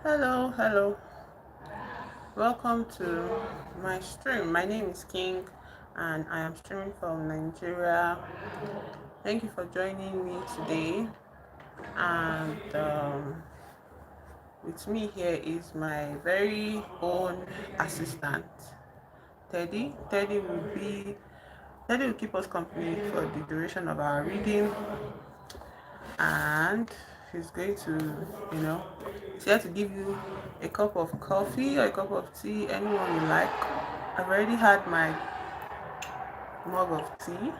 Hello. Welcome to my stream. My name is King and I am streaming from Nigeria. Thank you for joining me today. And with me here is my very own assistant, Teddy. Teddy will keep us company for the duration of our reading, and she's going to, you know, she's here to give you a cup of coffee or a cup of tea, anyone you like. I've already had my mug of tea.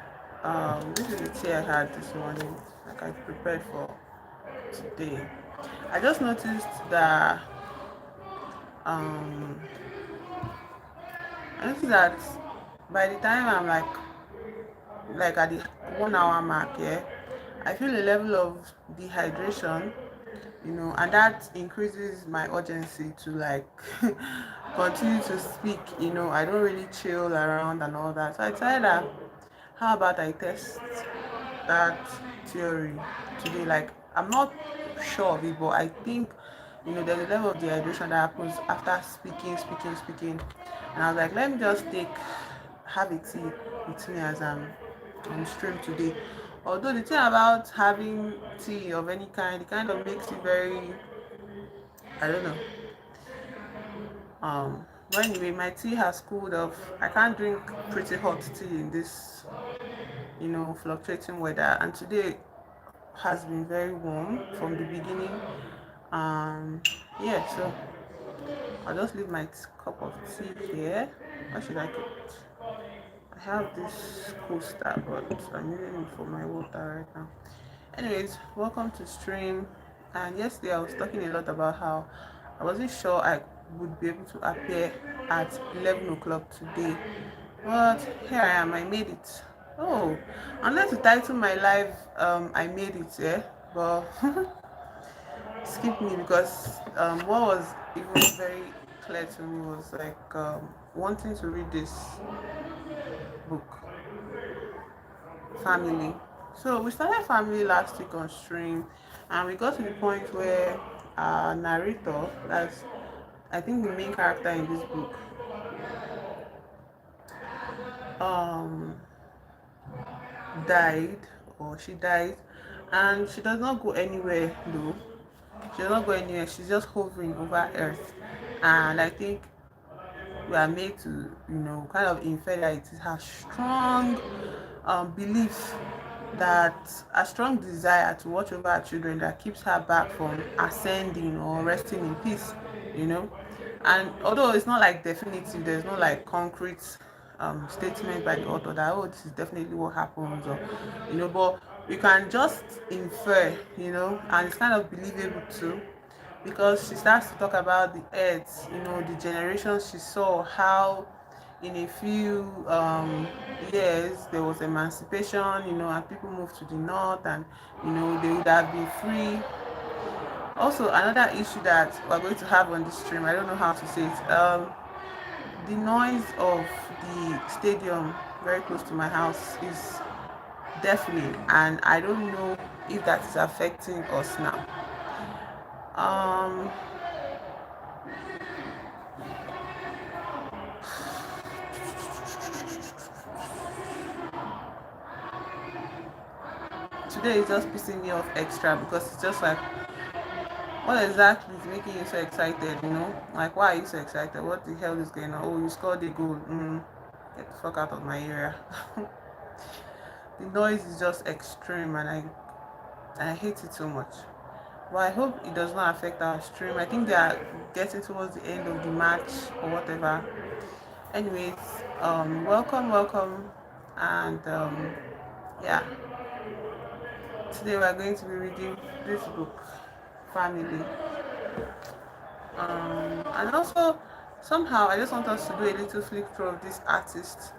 This is the tea I had this morning, like I prepared for today. I just noticed that um, I noticed that by the time I'm like at the 1 hour mark, yeah, I feel a level of dehydration, and that increases my urgency to like continue to speak. I don't really chill around and all that. So I decided that how about I test that theory today. Like, I'm not sure of it, but I think there's a level of dehydration that happens after speaking. And I was like, let me just have a tea with me as I'm on stream today. Although the thing about having tea of any kind, it kind of makes it very, I don't know. But anyway, my tea has cooled off. I can't drink pretty hot tea in this, fluctuating weather. And today has been very warm from the beginning. Um, yeah, so I'll just leave my cup of tea here. How should I keep it? I have this coaster, but I'm using it for my water right now. Anyways, welcome to stream. And yesterday I was talking a lot about how I wasn't sure I would be able to appear at 11 o'clock today, but here I am. I made it. Oh, unless to title my live, I made it, yeah. But skip me, because what was even very clear to me was like wanting to read this book, Family. So we started Family last week on stream, and we got to the point where our narrator, that's I think the main character in this book, um died, or she died, and she does not go anywhere though. She does not go anywhere. She's just hovering over Earth, and I think we are made to, kind of infer that it is her strong belief, that a strong desire to watch over her children, that keeps her back from ascending or resting in peace, you know. And although it's not like definitive, there's no like concrete statement by the author that, oh, this is definitely what happens, or but you can just infer, and it's kind of believable too, because she starts to talk about the earth, the generations she saw, how in a few years there was emancipation, and people moved to the north, and they would have been free. Also, another issue that we're going to have on this stream, I don't know how to say it, the noise of the stadium very close to my house is deafening, and I don't know if that is affecting us now. um Today is just pissing me off extra, because it's just like, what exactly is making you so excited? Like, why are you so excited? What the hell is going on? Oh, you scored a goal. Get the fuck out of my area. The noise is just extreme, and I hate it so much. But I hope it does not affect our stream. I think they are getting towards the end of the match or whatever. Anyways, welcome, and yeah, today we are going to be reading this book, Family. And also, somehow I just want us to do a little flick through of this artist.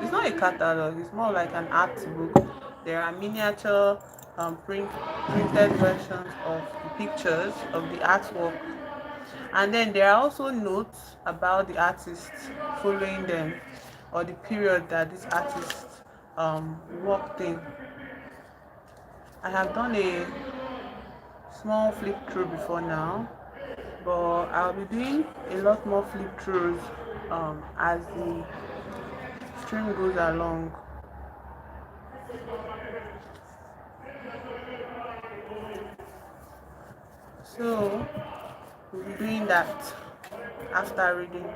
It's not a catalog, it's more like an art book. There are miniature printed versions of the pictures of the artwork, and then there are also notes about the artist following them, or the period that this artist worked in. I have done a small flip through before now, but I'll be doing a lot more flip throughs as the stream goes along. So we'll be doing that after reading.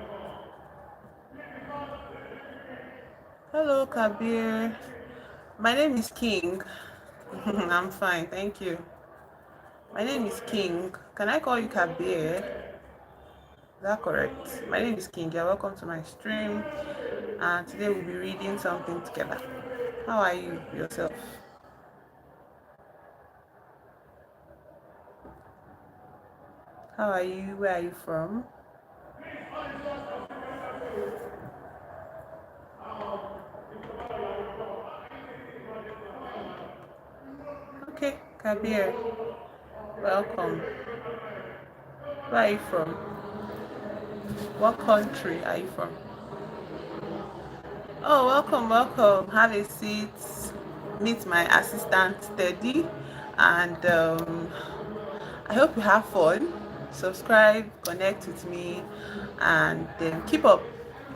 Hello, Kabir. My name is King. I'm fine, thank you. My name is King. Can I call you Kabir? Is that correct? My name is King. You're welcome to my stream. And today we'll be reading something together. How are you yourself? How are you? Where are you from? Okay, Kabir, welcome. Where are you from? What country are you from? Oh, welcome, welcome. Have a seat. Meet my assistant, Teddy. And I hope you have fun. Subscribe, connect with me, and keep up.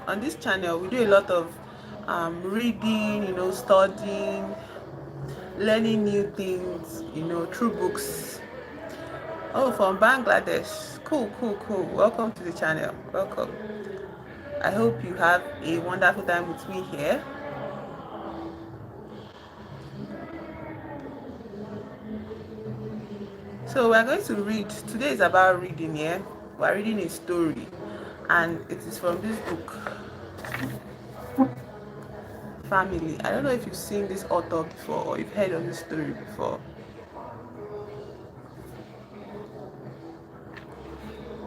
On this channel, we do a lot of reading, studying, learning new things, through books. Oh, from Bangladesh. Cool, cool, cool. Welcome to the channel. Welcome. I hope you have a wonderful time with me here. So we're going to read. Today is about reading, yeah? We're reading a story, and it is from this book, Family. I don't know if you've seen this author before or you've heard of this story before.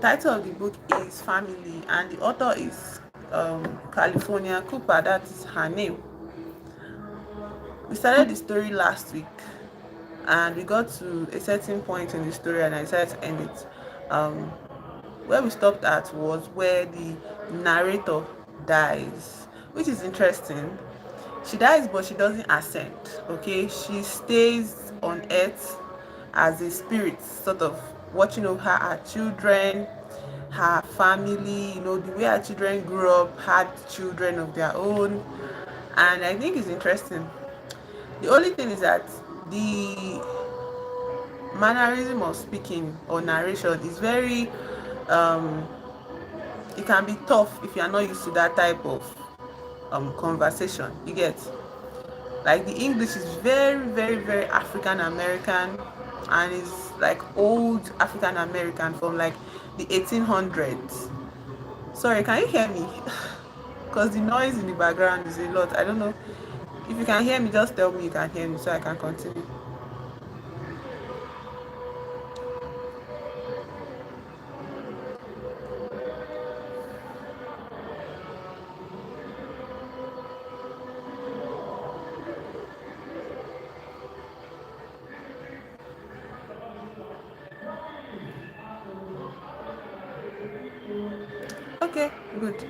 Title of the book is Family, and the author is California Cooper. That is her name. We started the story last week, and we got to a certain point in the story, and I decided to end it. Where we stopped at was where the narrator dies, which is interesting. She dies, but she doesn't ascend. Okay, she stays on earth as a spirit, sort of watching over her children, her family. The way her children grew up, had children of their own, and I think it's interesting. The only thing is that the mannerism of speaking or narration is very it can be tough if you are not used to that type of conversation. You get, like, the English is very, very, very African American, and it's like old African American from like the 1800s. Sorry, can you hear me? Because the noise in the background is a lot. I don't know if you can hear me. Just tell me you can hear me so I can continue. Okay, good.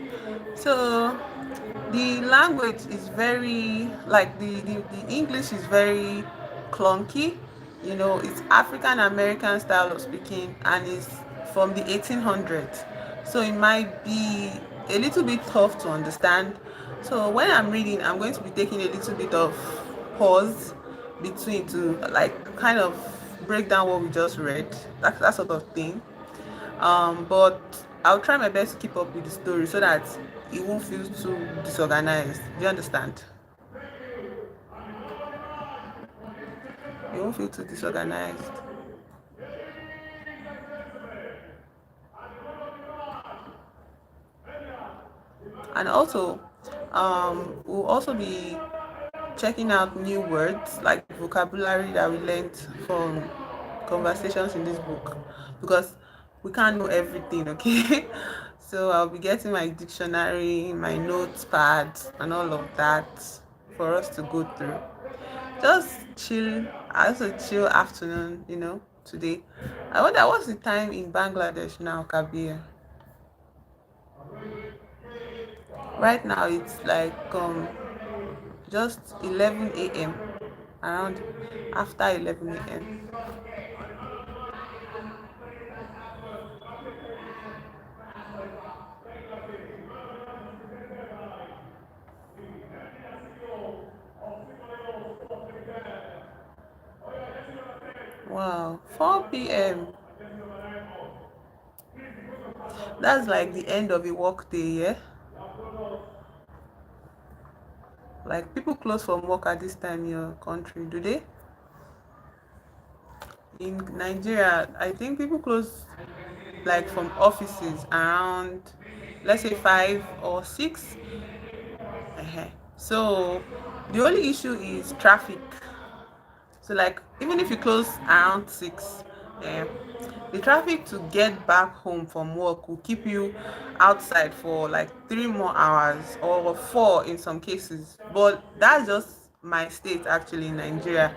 So the language is very, like, the English is very clunky. It's African American style of speaking, and it's from the 1800s, so it might be a little bit tough to understand. So when I'm reading, I'm going to be taking a little bit of pause between to, like, kind of break down what we just read, that sort of thing. But I'll try my best to keep up with the story so that it won't feel too disorganized. Do you understand? It won't feel too disorganized. And also, we'll also be checking out new words, like vocabulary that we learned from conversations in this book, because we can't know everything, okay? So I'll be getting my dictionary, my notepad, and all of that for us to go through. Just chill. Also chill afternoon, today. I wonder what's the time in Bangladesh now, Kabir. Right now it's like just 11 a.m. around, after 11 a.m. Wow, 4 p.m. That's like the end of a work day, yeah? Like people close from work at this time in your country, do they? In Nigeria, I think people close like from offices around, let's say 5 or 6. So the only issue is traffic. So like even if you close around 6, eh, the traffic to get back home from work will keep you outside for like 3 more hours or 4 in some cases. But that's just my state actually in Nigeria.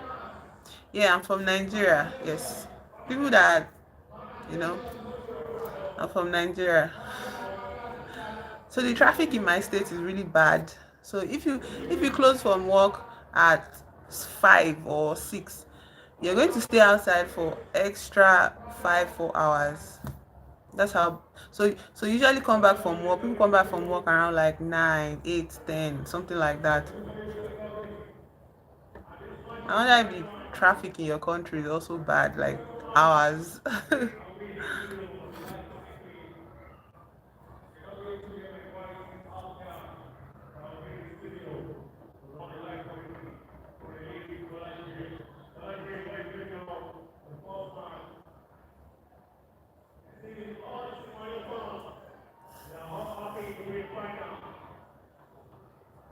Yeah, I'm from Nigeria. Yes, people that you know are from Nigeria. So the traffic in my state is really bad. So if you close from work at 5 or 6, you're going to stay outside for extra 5 4 hours. That's how. So usually come back from work. People come back from work around like 9 8 10, something like that. I wonder if the traffic in your country is also bad, like hours.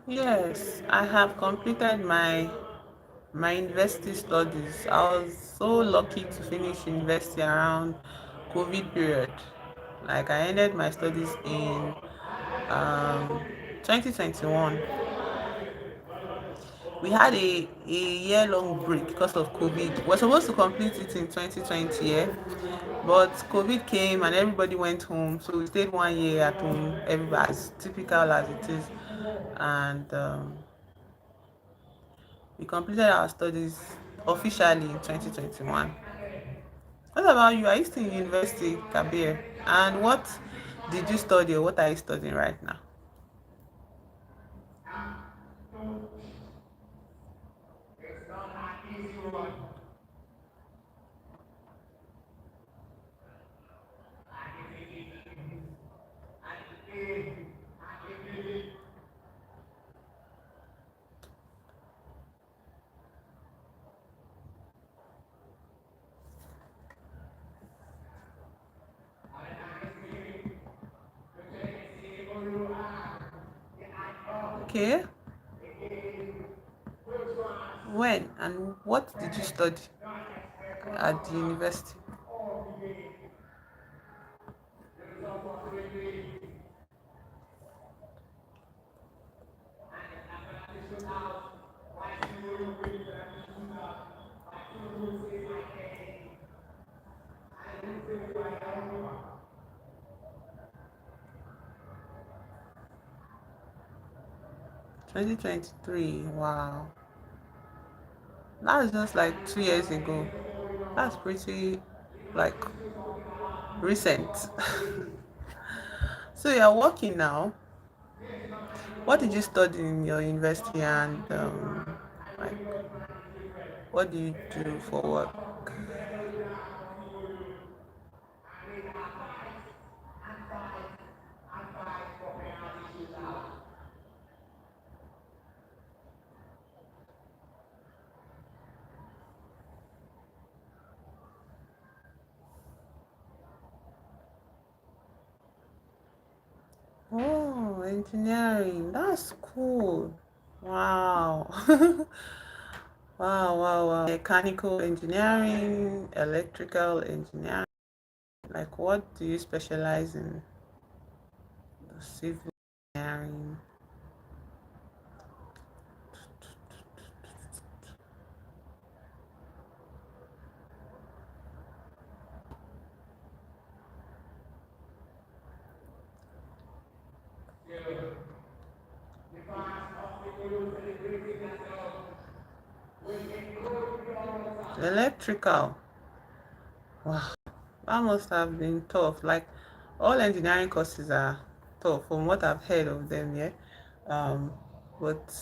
Yes, I have completed my university studies. I was so lucky to finish university around COVID period. Like I ended my studies in um 2021. We had a year-long break because of COVID. We're supposed to complete it in 2020, yeah? But COVID came and everybody went home. So we stayed 1 year at home, everybody, as typical as it is. And we completed our studies officially in 2021. What about you? Are you still in university, Kabir? And what did you study or what are you studying right now? Okay. When and what did you study at the university? 2023. Wow. That's just like 2 years ago. That's pretty like recent. So you're working now. What did you study in your university and like what do you do for work? Oh, engineering. That's cool. Wow. Wow, wow, wow. Mechanical engineering, electrical engineering. Like, what do you specialize in? Civil engineering, electrical. Wow, that must have been tough. Like, all engineering courses are tough from what I've heard of them, yeah. Um, but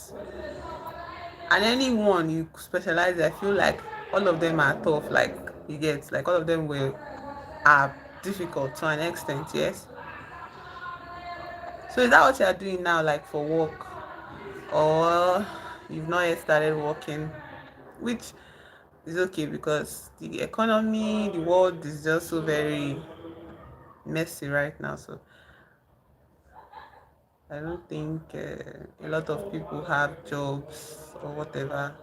and anyone you specialize, I feel like all of them are tough. Like You get, like, all of them were are difficult to an extent, yes. So is that what you are doing now, like for work, or you've not yet started working? Which is okay, because the economy, the world is just so very messy right now. So I don't think a lot of people have jobs or whatever.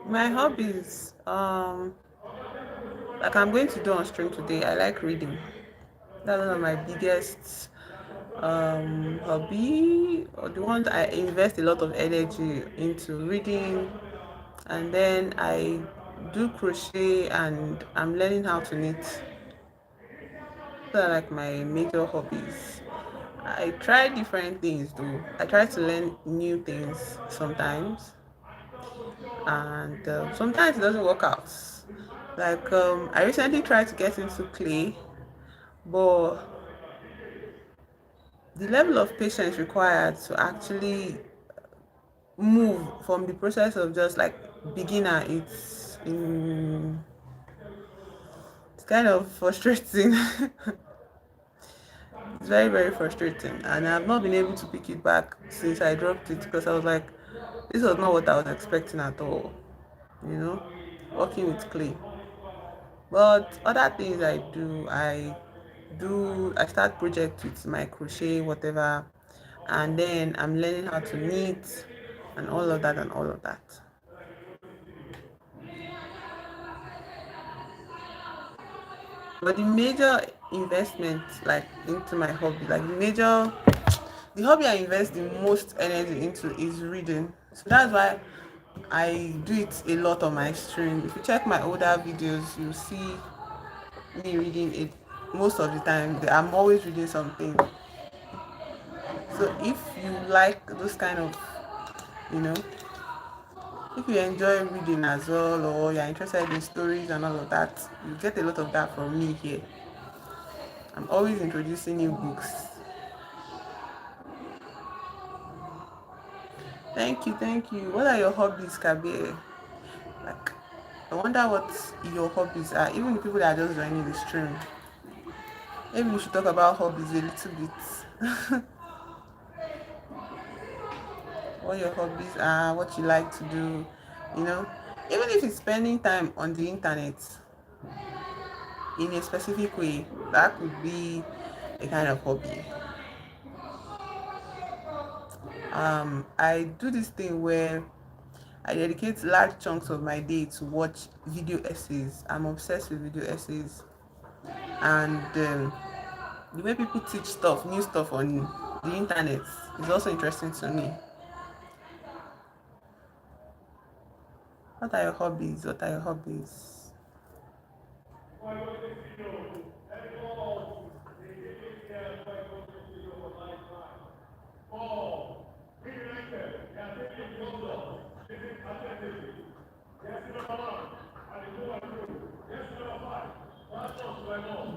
My hobbies, like I'm going to do on stream today, I like reading. That's one of my biggest hobby, or the ones I invest a lot of energy into, reading. And then I do crochet, and I'm learning how to knit. Those are like my major hobbies. I try different things though. I try to learn new things sometimes, and sometimes it doesn't work out. Like I recently tried to get into clay, but the level of patience required to actually move from the process of just like beginner, it's kind of frustrating. It's very, very frustrating, and I've not been able to pick it back since I dropped it, because I was like, this was not what I was expecting at all, you know, working with clay. But other things I start projects with my crochet, whatever, and then I'm learning how to knit and all of that and all of that. But the major investment, like into my hobby, like the hobby I invest the most energy into is reading. So that's why I do it a lot on my stream. If you check my older videos, you'll see me reading it most of the time. I'm always reading something. So if you like those kind of, you know, if you enjoy reading as well, or you're interested in stories and all of that, you get a lot of that from me here. I'm always introducing new books. Thank you, thank you. What are your hobbies, Kabir? Like, I wonder what your hobbies are. Even the people that are just joining the stream, maybe we should talk about hobbies a little bit. What your hobbies are, what you like to do, you know. Even if it's spending time on the internet in a specific way, that could be a kind of hobby. I do this thing where I dedicate large chunks of my day to watch video essays. I'm obsessed with video essays, and the way people teach stuff, new stuff on the internet is also interesting to me. What are your hobbies? What are your hobbies?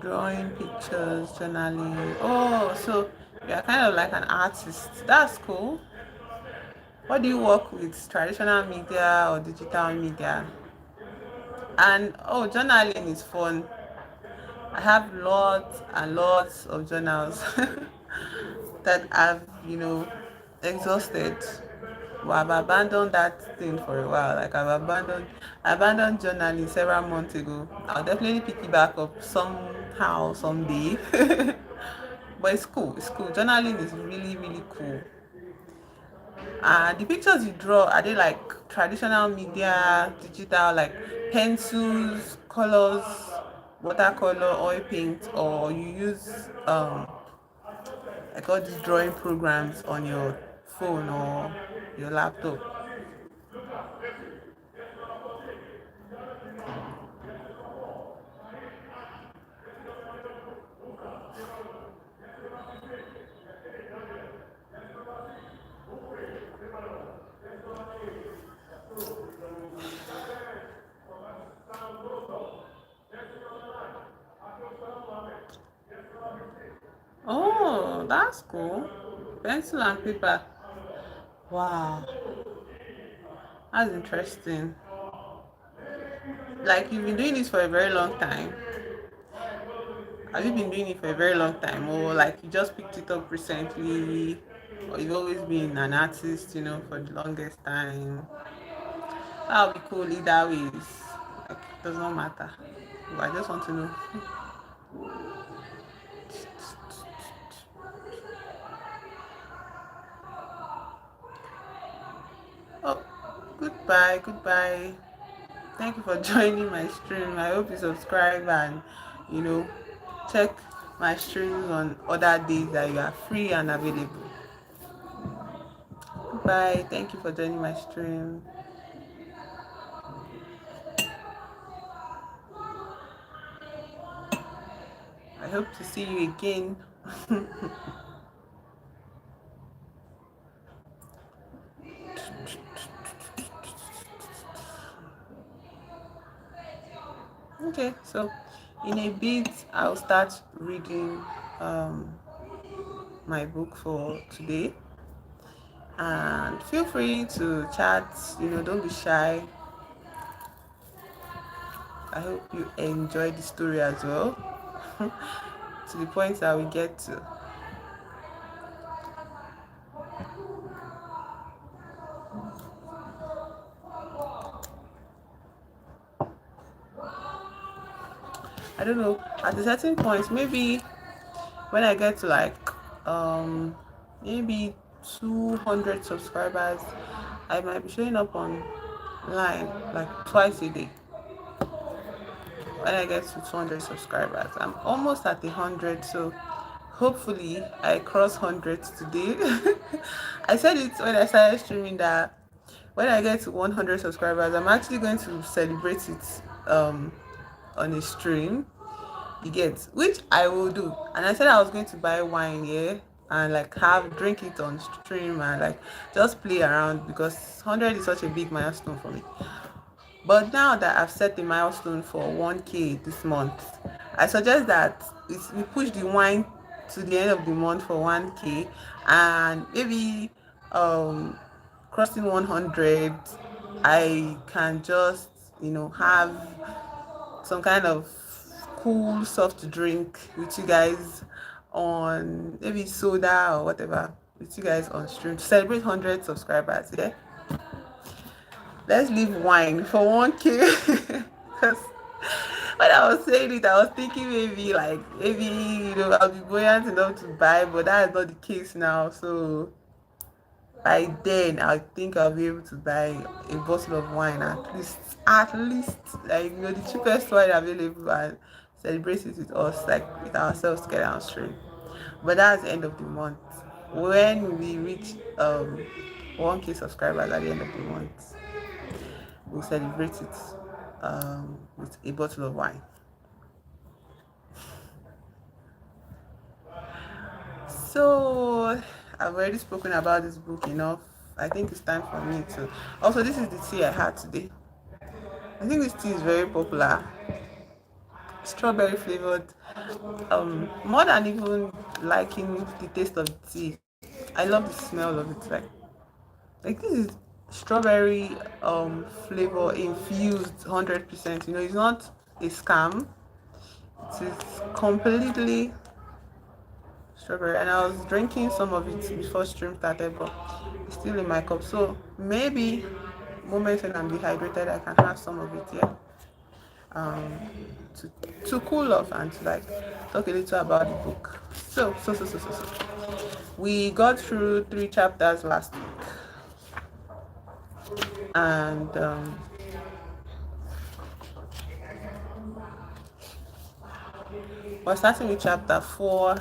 Drawing, pictures, journaling. Oh, so you're kind of like an artist. That's cool. What do you work with? Traditional media or digital media? And oh, journaling is fun. I have lots and lots of journals that I've, exhausted. Well, I've abandoned that thing for a while. Like I've abandoned journaling several months ago. I'll definitely pick it back up somehow, someday. But it's cool. It's cool. Journaling is really, really cool. The pictures you draw, are they like traditional media, digital, like pencils, colors, watercolor, oil paint, or you use like all these drawing programs on your phone or your laptop? Oh, that's cool. Pencil and paper. Wow, that's interesting. Like you've been doing this for a very long time. Have you been doing it for a very long time, or like you just picked it up recently, or you've always been an artist, for the longest time? That'll be cool either ways. Like, it does not matter. But I just want to know. Oh, goodbye, goodbye. Thank you for joining my stream. I hope you subscribe and you know check my streams on other days that you are free and available. Bye. Thank you for joining my stream. I hope to see you again. Okay, so in a bit I'll start reading um, my book for today. And feel free to chat, don't be shy. I hope you enjoy the story as well. To the point that we get to. I don't know, at a certain point, maybe when I get to like maybe 200 subscribers, I might be showing up online like twice a day. When I get to 200 subscribers, I'm almost at 100, so hopefully I cross 100 today. I said it when I started streaming that when I get to 100 subscribers, I'm actually going to celebrate it on a stream. You get, which I will do. And I said I was going to buy wine, yeah, and like drink it on stream and like just play around because 100 is such a big milestone for me. But now that I've set the milestone for 1K this month, I suggest that we push the wine to the end of the month for 1K, and maybe um crossing 100, I can just have some kind of cool soft drink with you guys on maybe soda or whatever with you guys on stream to celebrate 100 subscribers. Yeah, let's leave wine for 1K. Because when I was saying it, I was thinking maybe I'll be buoyant enough to buy, but that is not the case now. So by then I think I'll be able to buy a bottle of wine at least like the cheapest wine available, and celebrate it with us, like with ourselves together on stream. But that's the end of the month. When we reach 1K subscribers at the end of the month, we'll celebrate it with a bottle of wine. So I've already spoken about this book enough. I think it's time for me to. Also, this is the tea I had today. I think this tea is very popular. Strawberry flavored. More than even liking the taste of the tea, I love the smell of it. Like this is strawberry flavor infused 100%. It's not a scam. It is completely strawberry, and I was drinking some of it before stream started, but it's still in my cup. So maybe moments when I'm dehydrated, I can have some of it, yeah. Um, to, to cool off and to like talk a little about the book. So. We got through 3 chapters last week, and we're starting with chapter 4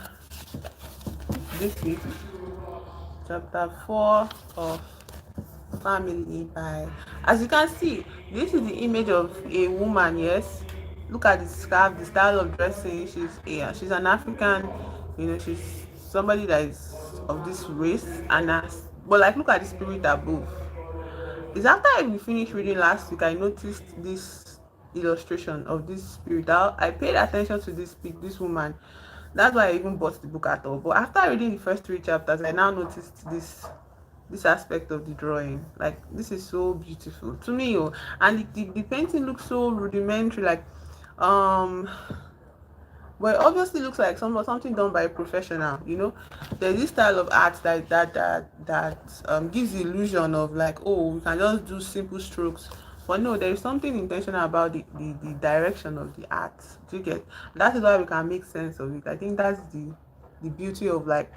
this week. Chapter 4 of Family by, as you can see, this is the image of a woman. Yes, look at the scarf, the style of dressing. She's an African, she's somebody that is of this race, and but like, look at the spirit above. It's after we finished reading last week I noticed this illustration of this spirit. I paid attention to this woman. That's why I even bought the book at all. But after reading the first 3 chapters, I now noticed this aspect of the drawing. Like, this is so beautiful to me. Oh, and the painting looks so rudimentary, like but it obviously looks like something done by a professional. There's this style of art that gives the illusion of like, oh, we can just do simple strokes. But no, there is something intentional about the direction of the art. Do you get? That is why we can make sense of it. I think that's the beauty of like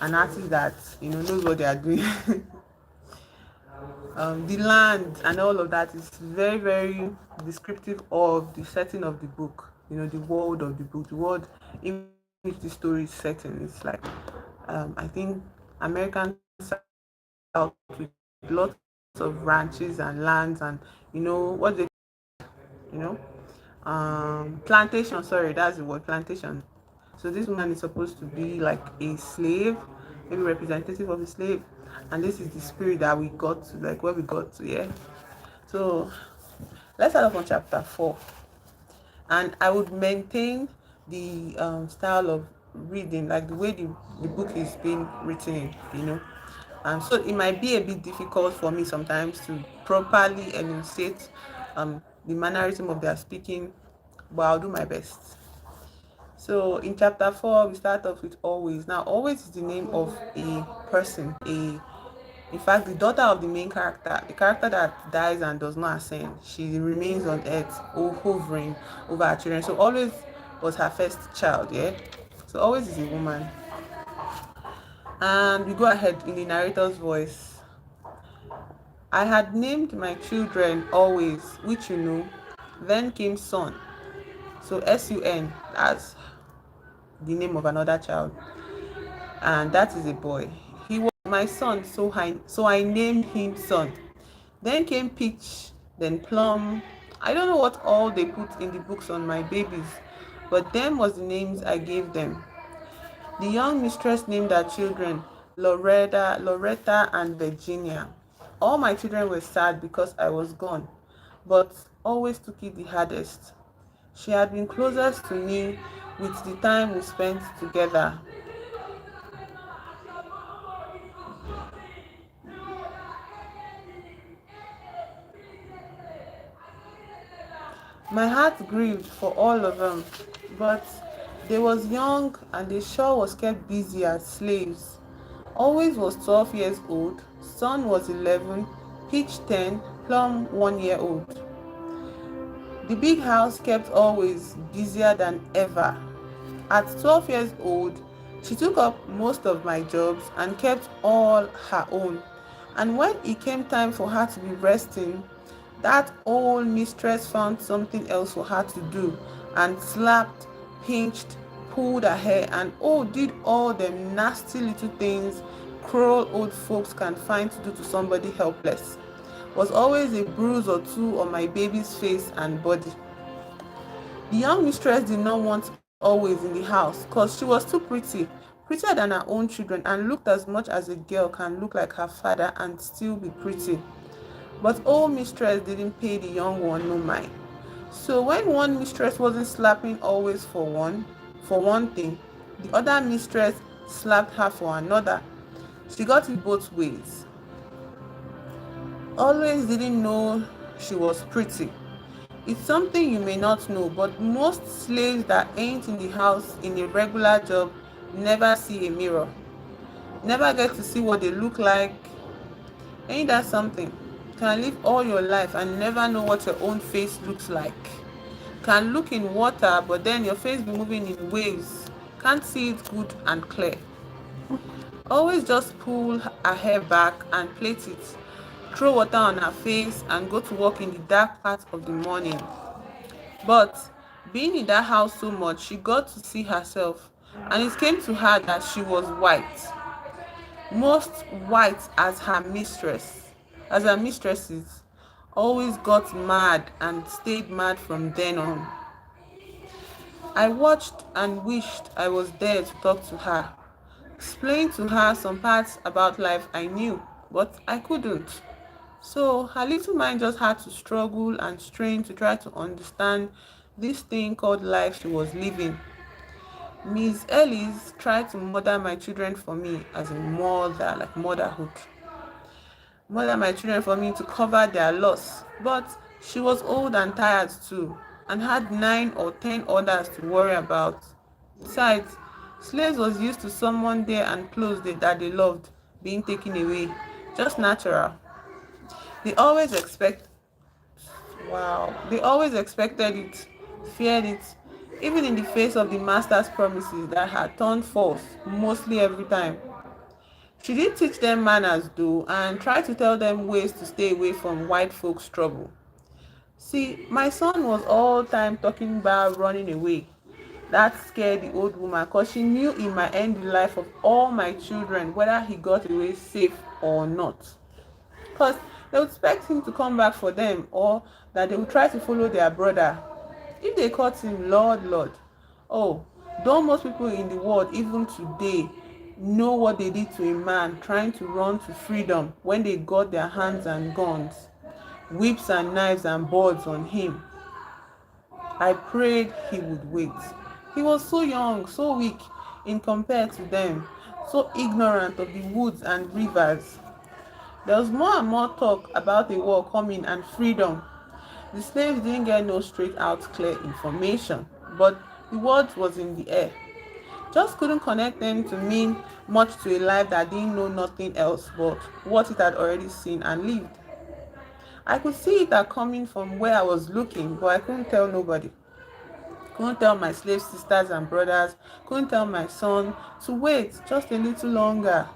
an artist that knows what they are doing. The land and all of that is very, very descriptive of the setting of the book. The world of the book, the world in which the story is setting. It's like, I think, American South with lots of ranches and lands, and what they, you know plantation. Sorry, that's the word, plantation. So this woman is supposed to be like a slave, maybe representative of a slave, and this is the spirit that we got to, like where we got to. Yeah. So let's start off on chapter 4, and I would maintain the style of reading, like the way the book is being written. So it might be a bit difficult for me sometimes to properly enunciate the mannerism of their speaking, but I'll do my best. So in chapter 4, we start off with always. Now, always is the name of a person, in fact, the daughter of the main character, the character that dies and does not ascend. She remains on earth, hovering over her children. So always was her first child, yeah. So always is a woman. And we go ahead in the narrator's voice. I had named my children always, which you know. Then came son. So S-U-N, that's the name of another child, and that is a boy. He was my son, so I named him son. Then came peach, then plum. I don't know what all they put in the books on my babies, but them was the names I gave them. The young mistress named her children Loretta, and Virginia. All my children were sad because I was gone, but always took it the hardest. She had been closest to me with the time we spent together. My heart grieved for all of them, but they was young and they sure was kept busy as slaves. Always was 12 years old, son was 11, Peach 10, Plum 1 year old. The big house kept always busier than ever. At 12 years old, she took up most of my jobs and kept all her own. And when it came time for her to be resting, that old mistress found something else for her to do and slapped, pinched, pulled her hair, and did all them nasty little things cruel old folks can find to do to somebody helpless. Was always a bruise or two on my baby's face and body. The young mistress did not want always in the house because she was too pretty, prettier than her own children, and looked as much as a girl can look like her father and still be pretty. But old mistress didn't pay the young one no mind. So when one mistress wasn't slapping always for one thing, the other mistress slapped her for another. She got it both ways. Always didn't know she was pretty. It's something you may not know, but most slaves that ain't in the house in a regular job never see a mirror. never get to see what they look like. Ain't that something? Can live all your life and never know what your own face looks like. Can look in water, but then your face be moving in waves. Can't see it good and clear. Always just pull her hair back and plait it, throw water on her face and go to work in the dark part of the morning. But being in that house so much, she got to see herself, and it came to her that she was white, most white as her mistresses, always got mad and stayed mad from then on. I watched and wished I was there to talk to her, explain to her some parts about life I knew, but I couldn't. So her little mind just had to struggle and strain to try to understand this thing called life she was living. Miss Ellis tried to mother my children for me as a mother, like motherhood. Mother my children for me to cover their loss. But she was old and tired too, and had 9 or 10 others to worry about. Besides, slaves was used to someone there and clothes that they loved being taken away. Just natural. They always expect they always expected it, feared it, even in the face of the master's promises that had turned false mostly every time. She did teach them manners though and tried to tell them ways to stay away from white folks' trouble. See, my son was all time talking about running away. That scared the old woman because she knew it might end the life of all my children whether he got away safe or not. Because they would expect him to come back for them or that they would try to follow their brother. If they caught him, Lord. Oh, don't most people in the world, even today, know what they did to a man trying to run to freedom when they got their hands and guns, whips and knives and boards on him? I prayed he would wait. He was so young, so weak in compared to them, so ignorant of the woods and rivers. There was more and more talk about a war coming and freedom. The slaves didn't get no straight out clear information, but the word was in the air. Just couldn't connect them to mean much to a life that didn't know nothing else but what it had already seen and lived. I could see it coming from where I was looking, but I couldn't tell nobody. Couldn't tell my slave sisters and brothers, couldn't tell my son to wait just a little longer.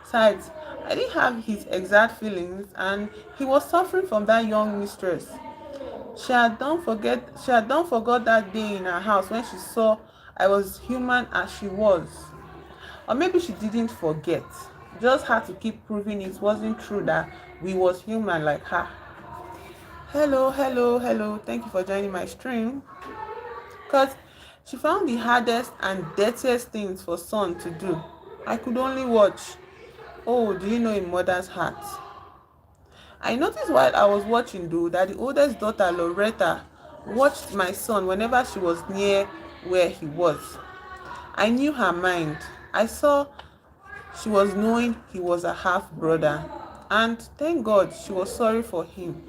Besides, I didn't have his exact feelings and he was suffering from that young mistress. She had done forgot that day in her house when she saw I was human as she was. Or maybe she didn't forget. Just had to keep proving it wasn't true that we was human like her. Hello. Thank you for joining my stream. Because she found the hardest and dirtiest things for son to do. I could only watch. Oh, do you know a mother's heart? I noticed while I was watching though that the oldest daughter, Loretta, watched my son whenever she was near where he was. I knew her mind. I saw she was knowing he was a half brother. And thank God she was sorry for him.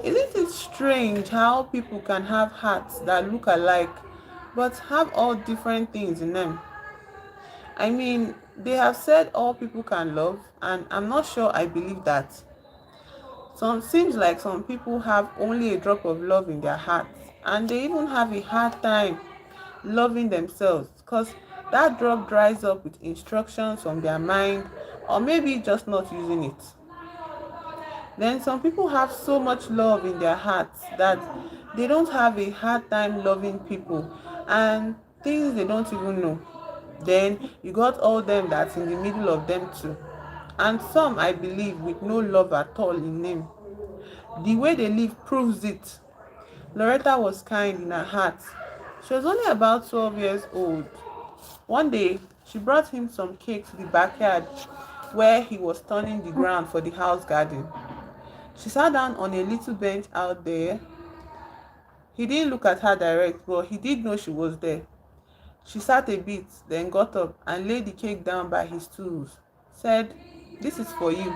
Isn't it strange how people can have hearts that look alike but have all different things in them? I mean, they have said all people can love, and I'm not sure I believe that. Seems like some people have only a drop of love in their hearts, and they even have a hard time loving themselves because that drop dries up with instructions from their mind or maybe just not using it. Then some people have so much love in their hearts that they don't have a hard time loving people and things they don't even know. Then you got all them that's in the middle of them too. And some, I believe, with no love at all in them. The way they live proves it. Loretta was kind in her heart. She was only about 12 years old. One day, she brought him some cake to the backyard where he was turning the ground for the house garden. She sat down on a little bench out there. He didn't look at her direct, but he did know she was there. She sat a bit, then got up and laid the cake down by his tools. Said, "This is for you."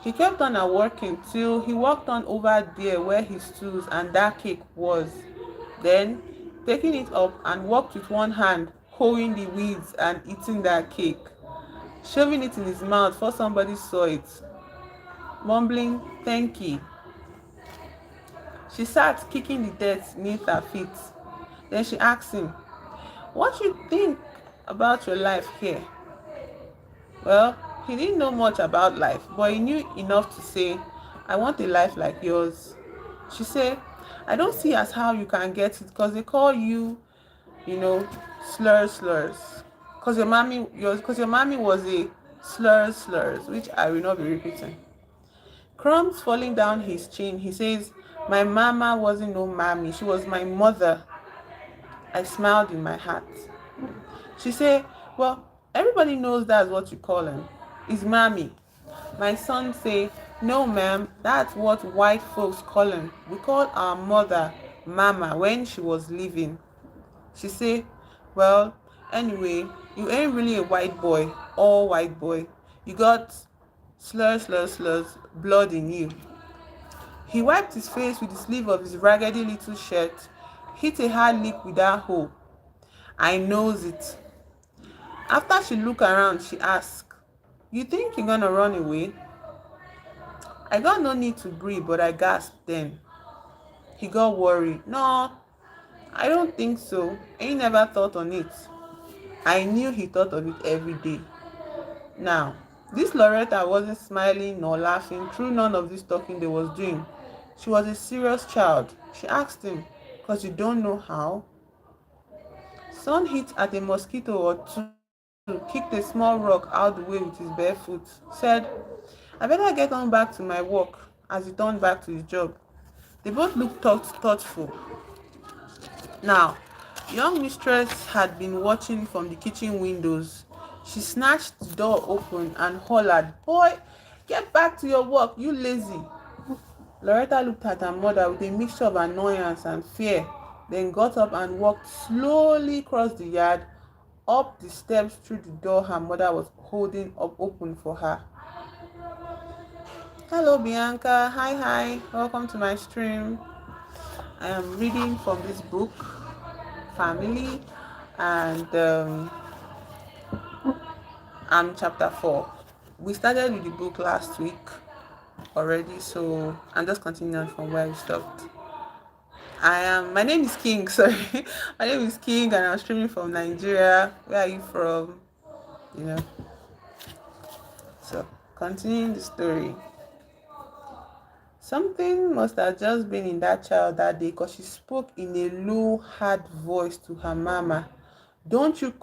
He kept on working till he walked on over there where his tools and that cake was. Then, taking it up and walked with one hand, hoeing the weeds and eating that cake. shoving it in his mouth before somebody saw it, mumbling, "Thank you." She sat, kicking the dirt beneath her feet. Then she asked him, "What you think about your life here?" Well, he didn't know much about life, but he knew enough to say, "I want a life like yours." She said, "I don't see as how you can get it because they call you, you know, slurs. Because your mommy was a slurs, which I will not be repeating." Crumbs falling down his chin, he says, "My mama wasn't no mommy. She was my mother." I smiled in my heart. She said, "Well, everybody knows that's what you call him. It's mommy." My son say, "No, ma'am, that's what white folks call him. We call our mother mama when she was living." She say, "Well, anyway, you ain't really a white boy, all white boy. You got slurs, blood in you." He wiped his face with the sleeve of his raggedy little shirt, hit a hard lick with that hoe. "I knows it." After she looked around, she asked, "You think you're gonna run away?" I got no need to breathe, but I gasped then. He got worried. "No, I don't think so. He never thought on it." I knew he thought of it every day. Now, this Loretta wasn't smiling nor laughing through none of this talking they was doing. She was a serious child. She asked him, "Cause you don't know how?" Sun hit at a mosquito or two, kicked a small rock out the way with his bare foot, said, "I better get on back to my work," as he turned back to his job. They both looked thoughtful. Now, young mistress had been watching from the kitchen windows. She snatched the door open and hollered, "Boy, get back to your work, you lazy." Loretta looked at her mother with a mixture of annoyance and fear, then got up and walked slowly across the yard, up the steps through the door her mother was holding up open for her. "Hello, Bianca. Hi. Welcome to my stream. I am reading from this book, Family, and I'm chapter 4. We started with the book last week already, so I'm just continuing from where we stopped. My name is King, sorry. My name is King and I'm streaming from Nigeria. Where are you from? You know. So, continuing the story. Something must have just been in that child that day because she spoke in a low, hard voice to her mama. Don't you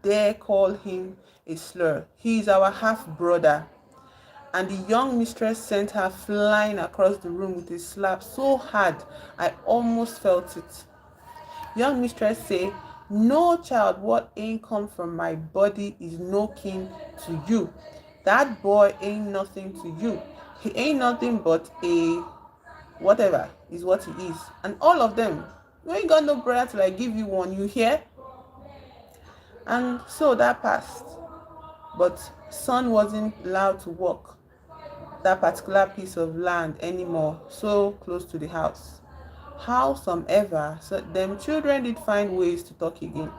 dare call him a slur. He is our half brother." And the young mistress sent her flying across the room with a slap so hard I almost felt it. Young mistress say, "No child what ain't come from my body is no kin to you. That boy ain't nothing to you. He ain't nothing but a whatever is what he is. And all of them, you ain't got no brother till I give you one, you hear?" And so that passed. But son wasn't allowed to walk that particular piece of land anymore, so close to the house. Howsomever, so them children did find ways to talk again.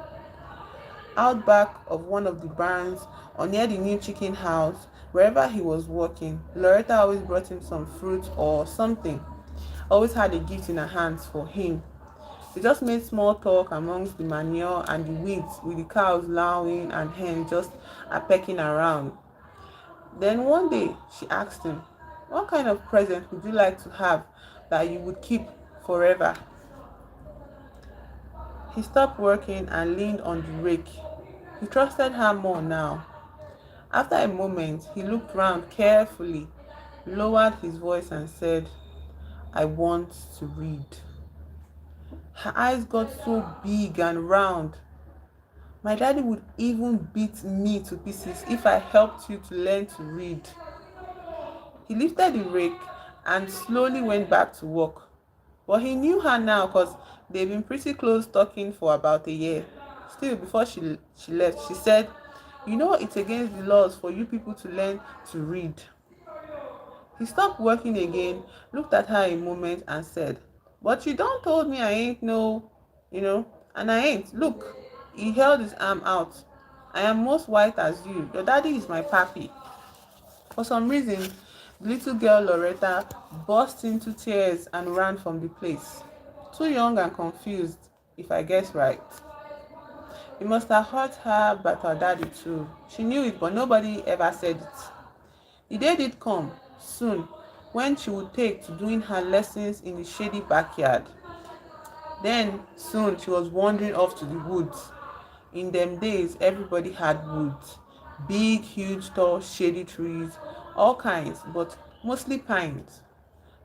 Out back of one of the barns or near the new chicken house, wherever he was working, Loretta always brought him some fruit or something. Always had a gift in her hands for him. They just made small talk amongst the manure and the weeds with the cows lowing and hens just pecking around. Then one day she asked him, "What kind of present would you like to have that you would keep forever?" He stopped working and leaned on the rake. He trusted her more now. After a moment, he looked round carefully, lowered his voice and said, "I want to read." Her eyes got so big and round. "My daddy would even beat me to pieces if I helped you to learn to read." He lifted the rake and slowly went back to work. But he knew her now because they'd been pretty close talking for about a year. Still, before she left, she said, "You know it's against the laws for you people to learn to read." He stopped working again, looked at her a moment and said, "But you don't told me I ain't no, and I ain't. Look." He held his arm out. I am most white as you. Your daddy is my papi. For some reason, the little girl Loretta burst into tears and ran from the place. Too young and confused, if I guess right. It must have hurt her but her daddy too. She knew it, but nobody ever said it. The day did come, soon, when she would take to doing her lessons in the shady backyard. Then, soon, she was wandering off to the woods. In them days, everybody had woods. Big, huge, tall, shady trees, all kinds, but mostly pines.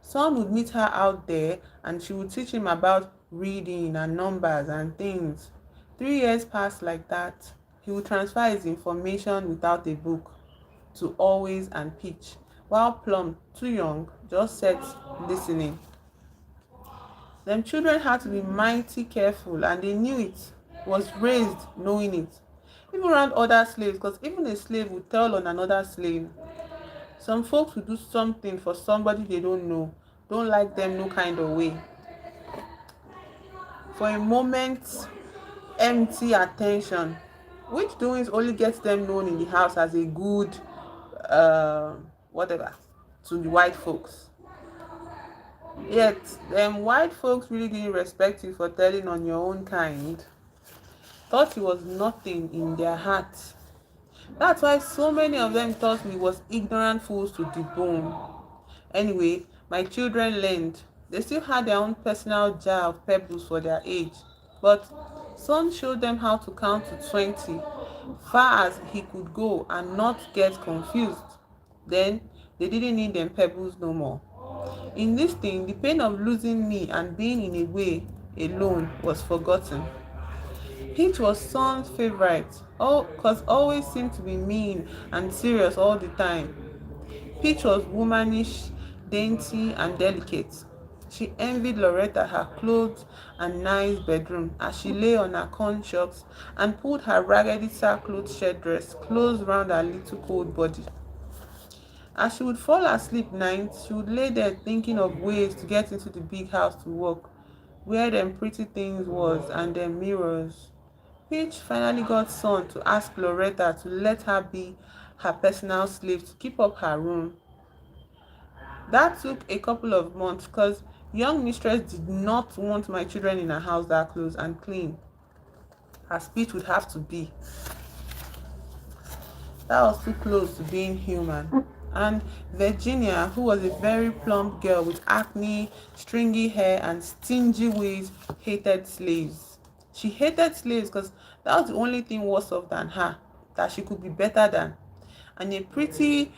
Son would meet her out there and she would teach him about reading and numbers and things. 3 years passed like that. He would transfer his information without a book to Always and Peach, while Plum, too young, just sat listening. Them children had to be mighty careful and they knew it, was raised knowing it. Even around other slaves, because even a slave would tell on another slave. Some folks will do something for somebody they don't know, don't like them no kind of way. For a moment, empty attention, which doings only gets them known in the house as a good whatever to the white folks. Yet, them white folks really didn't respect you for telling on your own kind. Thought it was nothing in their hearts. That's why so many of them thought we was ignorant fools to the bone. Anyway, my children learned. They still had their own personal jar of pebbles for their age. But son showed them how to count to 20, far as he could go and not get confused. Then they didn't need them pebbles no more. In this thing, the pain of losing me and being in a way alone was forgotten. Peach was Son's favorite, cause always seemed to be mean and serious all the time. Peach was womanish, dainty, and delicate. She envied Loretta her clothes and nice bedroom as she lay on her corn shucks and pulled her raggedy sackcloth shirt dress close round her little cold body. As she would fall asleep nights, she would lay there thinking of ways to get into the big house to work, where them pretty things was and them mirrors. Peach finally got Son to ask Loretta to let her be her personal slave to keep up her room. That took a couple of months because young mistress did not want my children in her house that close and clean, as Peach would have to be. That was too close to being human. And Virginia, who was a very plump girl with acne, stringy hair, and stingy ways, hated slaves. She hated slaves because that was the only thing worse off than her, that she could be better than. And a pretty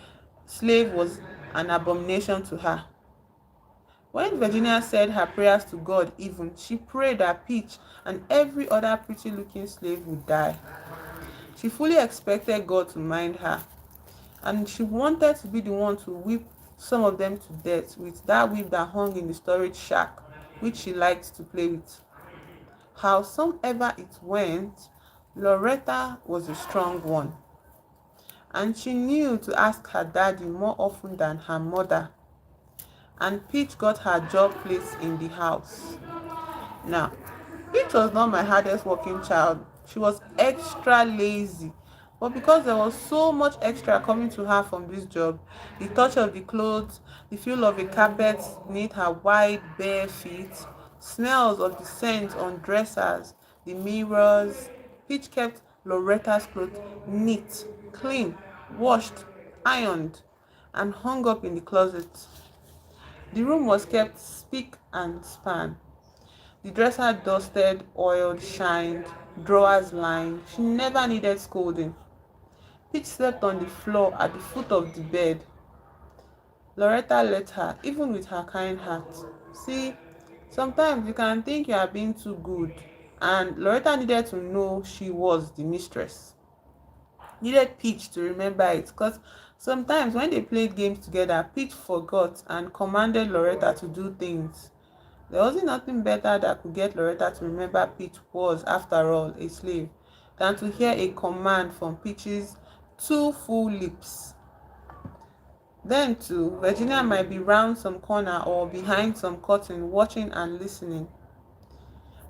slave was an abomination to her. When Virginia said her prayers to God even, she prayed that Peach and every other pretty looking slave would die. She fully expected God to mind her, and she wanted to be the one to whip some of them to death with that whip that hung in the storage shack, which she liked to play with. Howsoever it went, Loretta was a strong one, and she knew to ask her daddy more often than her mother, and Peach got her job place in the house. Now, Peach was not my hardest working child. She was extra lazy. But because there was so much extra coming to her from this job, the touch of the clothes, the feel of a carpet beneath her wide, bare feet, smells of the scent on dressers, the mirrors, Peach kept Loretta's clothes neat, clean, washed, ironed, and hung up in the closet. The room was kept spick and span. The dresser dusted, oiled, shined, drawers lined. She never needed scolding. Peach slept on the floor at the foot of the bed. Loretta let her, even with her kind heart. See, sometimes you can think you are being too good, and Loretta needed to know she was the mistress. Needed Peach to remember it, because sometimes when they played games together, Peach forgot and commanded Loretta to do things. There wasn't nothing better that could get Loretta to remember Peach was, after all, a slave, than to hear a command from Peach's two full lips. Then, too, Virginia might be round some corner or behind some curtain watching and listening.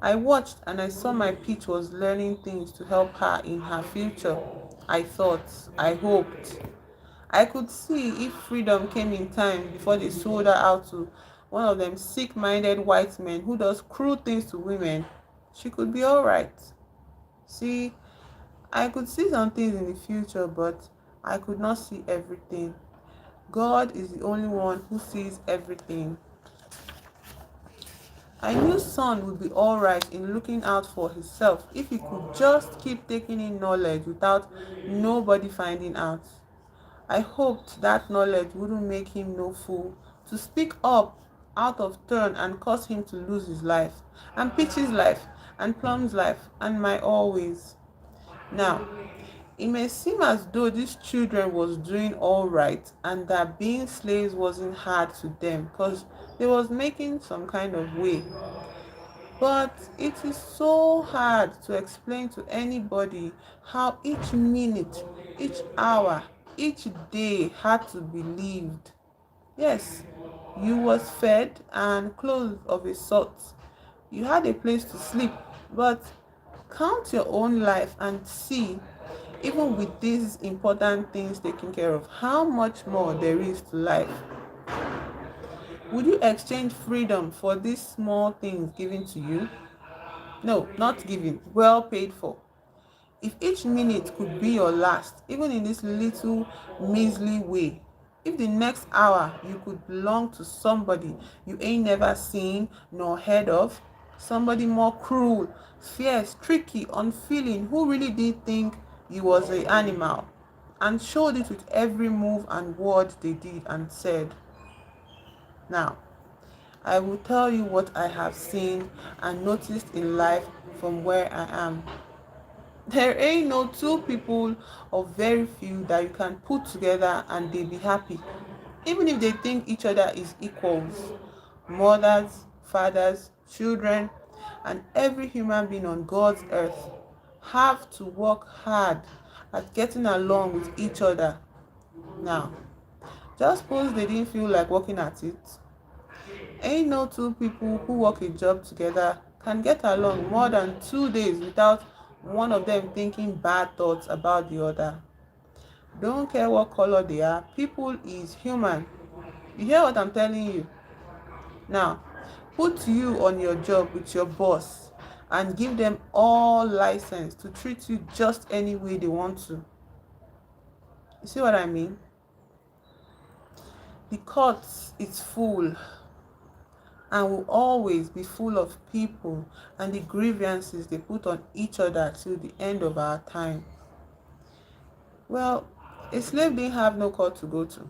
I watched and I saw my Peach was learning things to help her in her future. I thought, I hoped. I could see if freedom came in time before they sold her out to one of them sick-minded white men who does cruel things to women, she could be all right. See, I could see some things in the future, but I could not see everything. God is the only one who sees everything. I knew Son would be alright in looking out for himself if he could just keep taking in knowledge without nobody finding out. I hoped that knowledge wouldn't make him no fool to speak up out of turn and cause him to lose his life, and Peach's life, and Plum's life, and my always. Now, it may seem as though these children was doing all right and that being slaves wasn't hard to them because they was making some kind of way. But it is so hard to explain to anybody how each minute, each hour, each day had to be lived. Yes, you was fed and clothed of a sort. You had a place to sleep, but count your own life and see, even with these important things taken care of, how much more there is to life. Would you exchange freedom for these small things given to you? No, not given, well paid for. If each minute could be your last, even in this little measly way, if the next hour you could belong to somebody you ain't never seen nor heard of, somebody more cruel, fierce, tricky, unfeeling, who really did think you was an animal and showed it with every move and word they did and said. Now, I will tell you what I have seen and noticed in life from where I am. There ain't no two people or very few that you can put together and they be happy, even if they think each other is equals. Mothers, fathers, children, and every human being on God's earth have to work hard at getting along with each other. Now, just suppose they didn't feel like working at it. Ain't no two people who work a job together can get along more than 2 days without one of them thinking bad thoughts about the other. Don't care what color they are, people is human. You hear what I'm telling you? Now, put you on your job with your boss and give them all license to treat you just any way they want to. You see what I mean? The court is full and will always be full of people and the grievances they put on each other till the end of our time. Well, a slave didn't have no court to go to.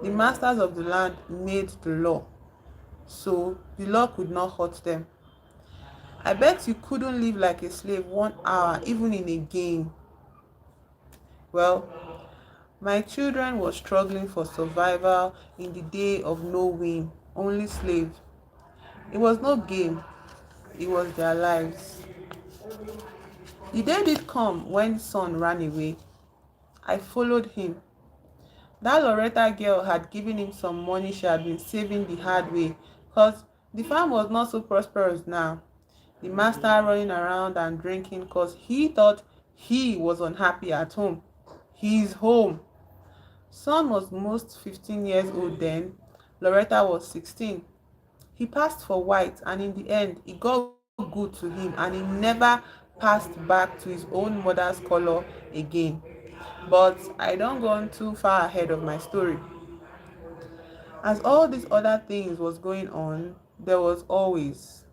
The masters of the land made the law, so the law could not hurt them. I bet you couldn't live like a slave 1 hour even in a game. Well, my children were struggling for survival in the day of no win, only slave. It was no game, it was their lives. The day did come when Son ran away. I followed him. That Loretta girl had given him some money she had been saving the hard way, cause the farm was not so prosperous now. The master running around and drinking cause he thought he was unhappy at home. He's home. Son was most 15 years old then. Loretta was 16. He passed for white and in the end it got good to him and he never passed back to his own mother's color again. But I don't go on too far ahead of my story. As all these other things was going on, there was always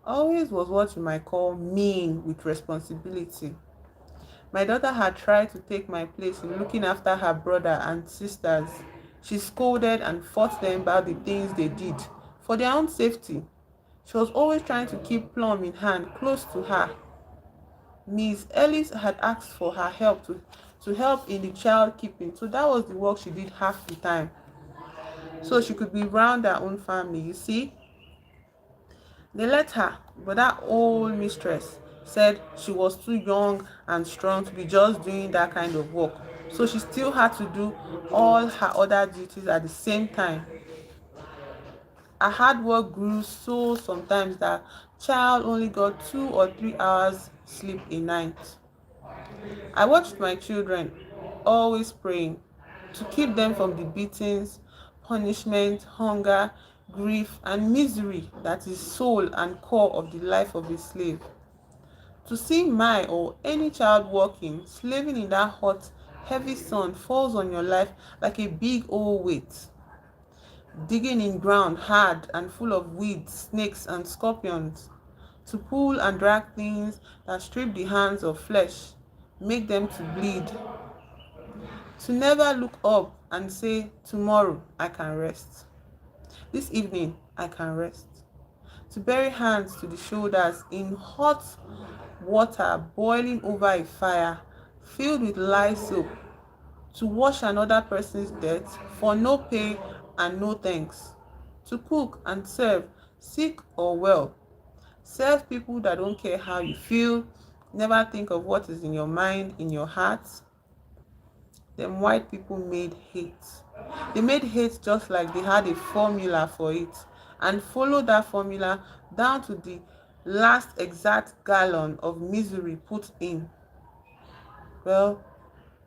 was what you might call mean with responsibility. My daughter had tried to take my place in looking after her brother and sisters. She scolded and fought them about the things they did for their own safety. She was always trying to keep Plum in hand close to her. Miss Ellis had asked for her help to help in the child keeping, so that was the work she did half the time. So she could be around her own family, you see. They let her, but that old mistress said she was too young and strong to be just doing that kind of work. So she still had to do all her other duties at the same time. Her hard work grew so sometimes that child only got 2 or 3 hours sleep a night. I watched my children, always praying to keep them from the beatings, punishment, hunger, grief, and misery that is soul and core of the life of a slave. To see my or any child working, slaving in that hot, heavy sun falls on your life like a big old weight. Digging in ground hard and full of weeds, snakes, and scorpions. To pull and drag things that strip the hands of flesh, make them to bleed. To never look up and say, tomorrow I can rest. This evening I can rest. To bury hands to the shoulders in hot water boiling over a fire filled with lye soap, to wash another person's dirt for no pay and no thanks, to cook and serve, sick or well, serve people that don't care how you feel, never think of what is in your mind, in your heart. Then white people made hate. They made hate just like they had a formula for it and followed that formula down to the last exact gallon of misery put in. Well,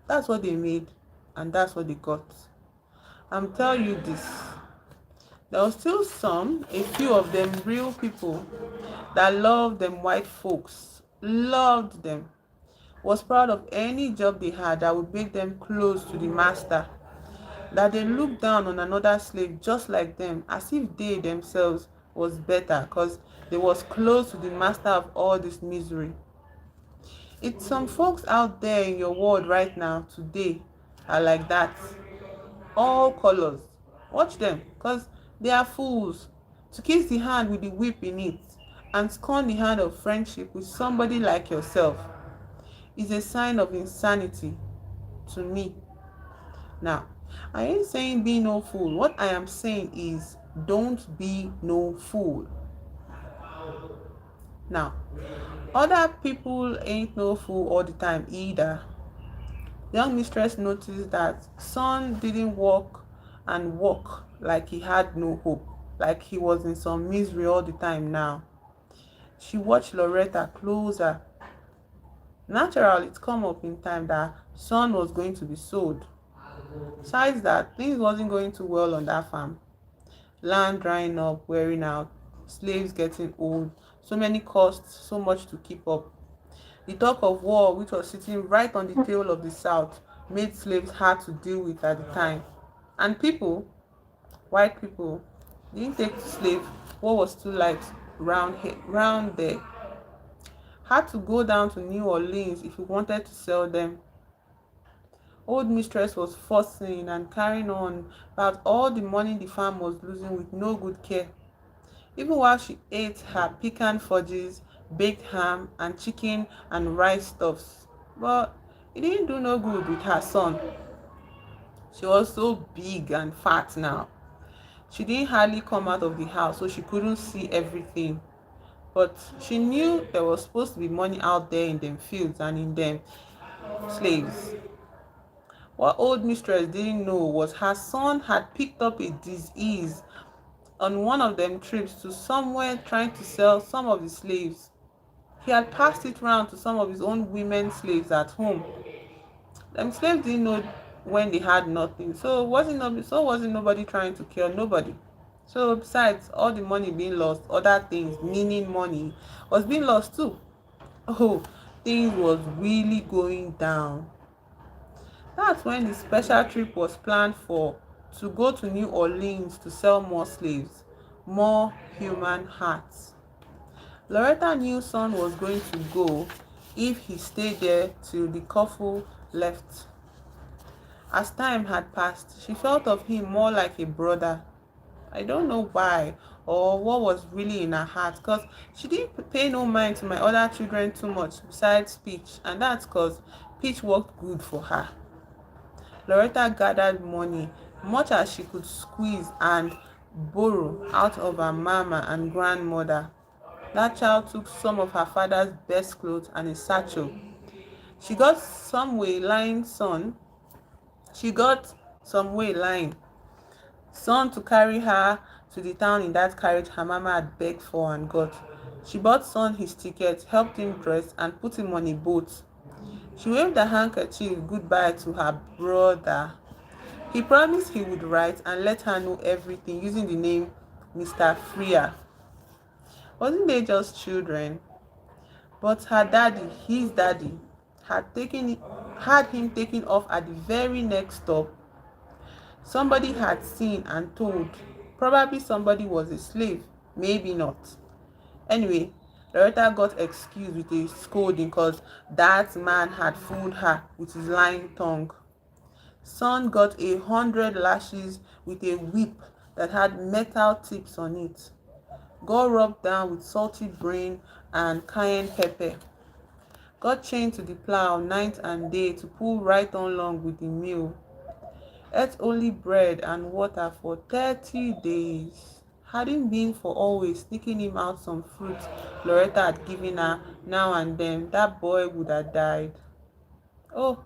that's what they made and that's what they got. I'm telling you this. There was still a few of them real people that loved them white folks, loved them, was proud of any job they had that would make them close to the master, that they looked down on another slave just like them as if they themselves was better because they was close to the master of all this misery. It's some folks out there in your world right now today are like that, all colors. Watch them, because they are fools. To kiss the hand with the whip in it and scorn the hand of friendship with somebody like yourself is a sign of insanity to me. Now, I ain't saying be no fool. What I am saying is don't be no fool. Now, other people ain't no fool all the time either. Young mistress noticed that son didn't walk and walk like he had no hope, like he was in some misery all the time now. She watched Loretta closer. Naturally, it come up in time that son was going to be sold. Besides that, things wasn't going too well on that farm. Land drying up, wearing out, slaves getting old, so many costs, so much to keep up. The talk of war, which was sitting right on the tail of the South, made slaves hard to deal with at the time. And people, white people, didn't take to slave what was too light round there. Had to go down to New Orleans if you wanted to sell them. Old mistress was fussing and carrying on about all the money the farm was losing with no good care, even while she ate her pecan fudges, baked ham, and chicken and rice stuffs. But it didn't do no good with her son. She was so big and fat now. She didn't hardly come out of the house, so she couldn't see everything. But she knew there was supposed to be money out there in them fields and in them slaves. What old mistress didn't know was her son had picked up a disease on one of them trips to somewhere trying to sell some of the slaves. He had passed it round to some of his own women slaves at home. Them slaves didn't know when they had nothing, so wasn't nobody trying to kill nobody. So besides all the money being lost, other things, meaning money, was being lost too. Oh, things was really going down. That's when the special trip was planned for, to go to New Orleans to sell more slaves, more human hearts. Loretta knew son was going to go if he stayed there till the couple left. As time had passed, she felt of him more like a brother. I don't know why or what was really in her heart, because she didn't pay no mind to my other children too much besides Peach, and that's because Peach worked good for her. Loretta gathered money, much as she could squeeze and borrow out of her mama and grandmother. That child took some of her father's best clothes and a satchel. She got some way lying son to carry her to the town in that carriage her mama had begged for and got. She bought Son his ticket, helped him dress, and put him on a boat. She waved a handkerchief goodbye to her brother. He promised he would write and let her know everything using the name Mr. Freya. Wasn't they just children? But her daddy, his daddy, had him taken off at the very next stop. Somebody had seen and told. Probably somebody was a slave, maybe not. Anyway, Loretta got excused with a scolding because that man had fooled her with his lying tongue. Son got 100 lashes with a whip that had metal tips on it. Got rubbed down with salty brain and cayenne pepper. Got chained to the plow night and day to pull right on along with the mill. Ate only bread and water for 30 days. Hadn't been for always sneaking him out some fruit Loretta had given her now and then, that boy would have died. Oh,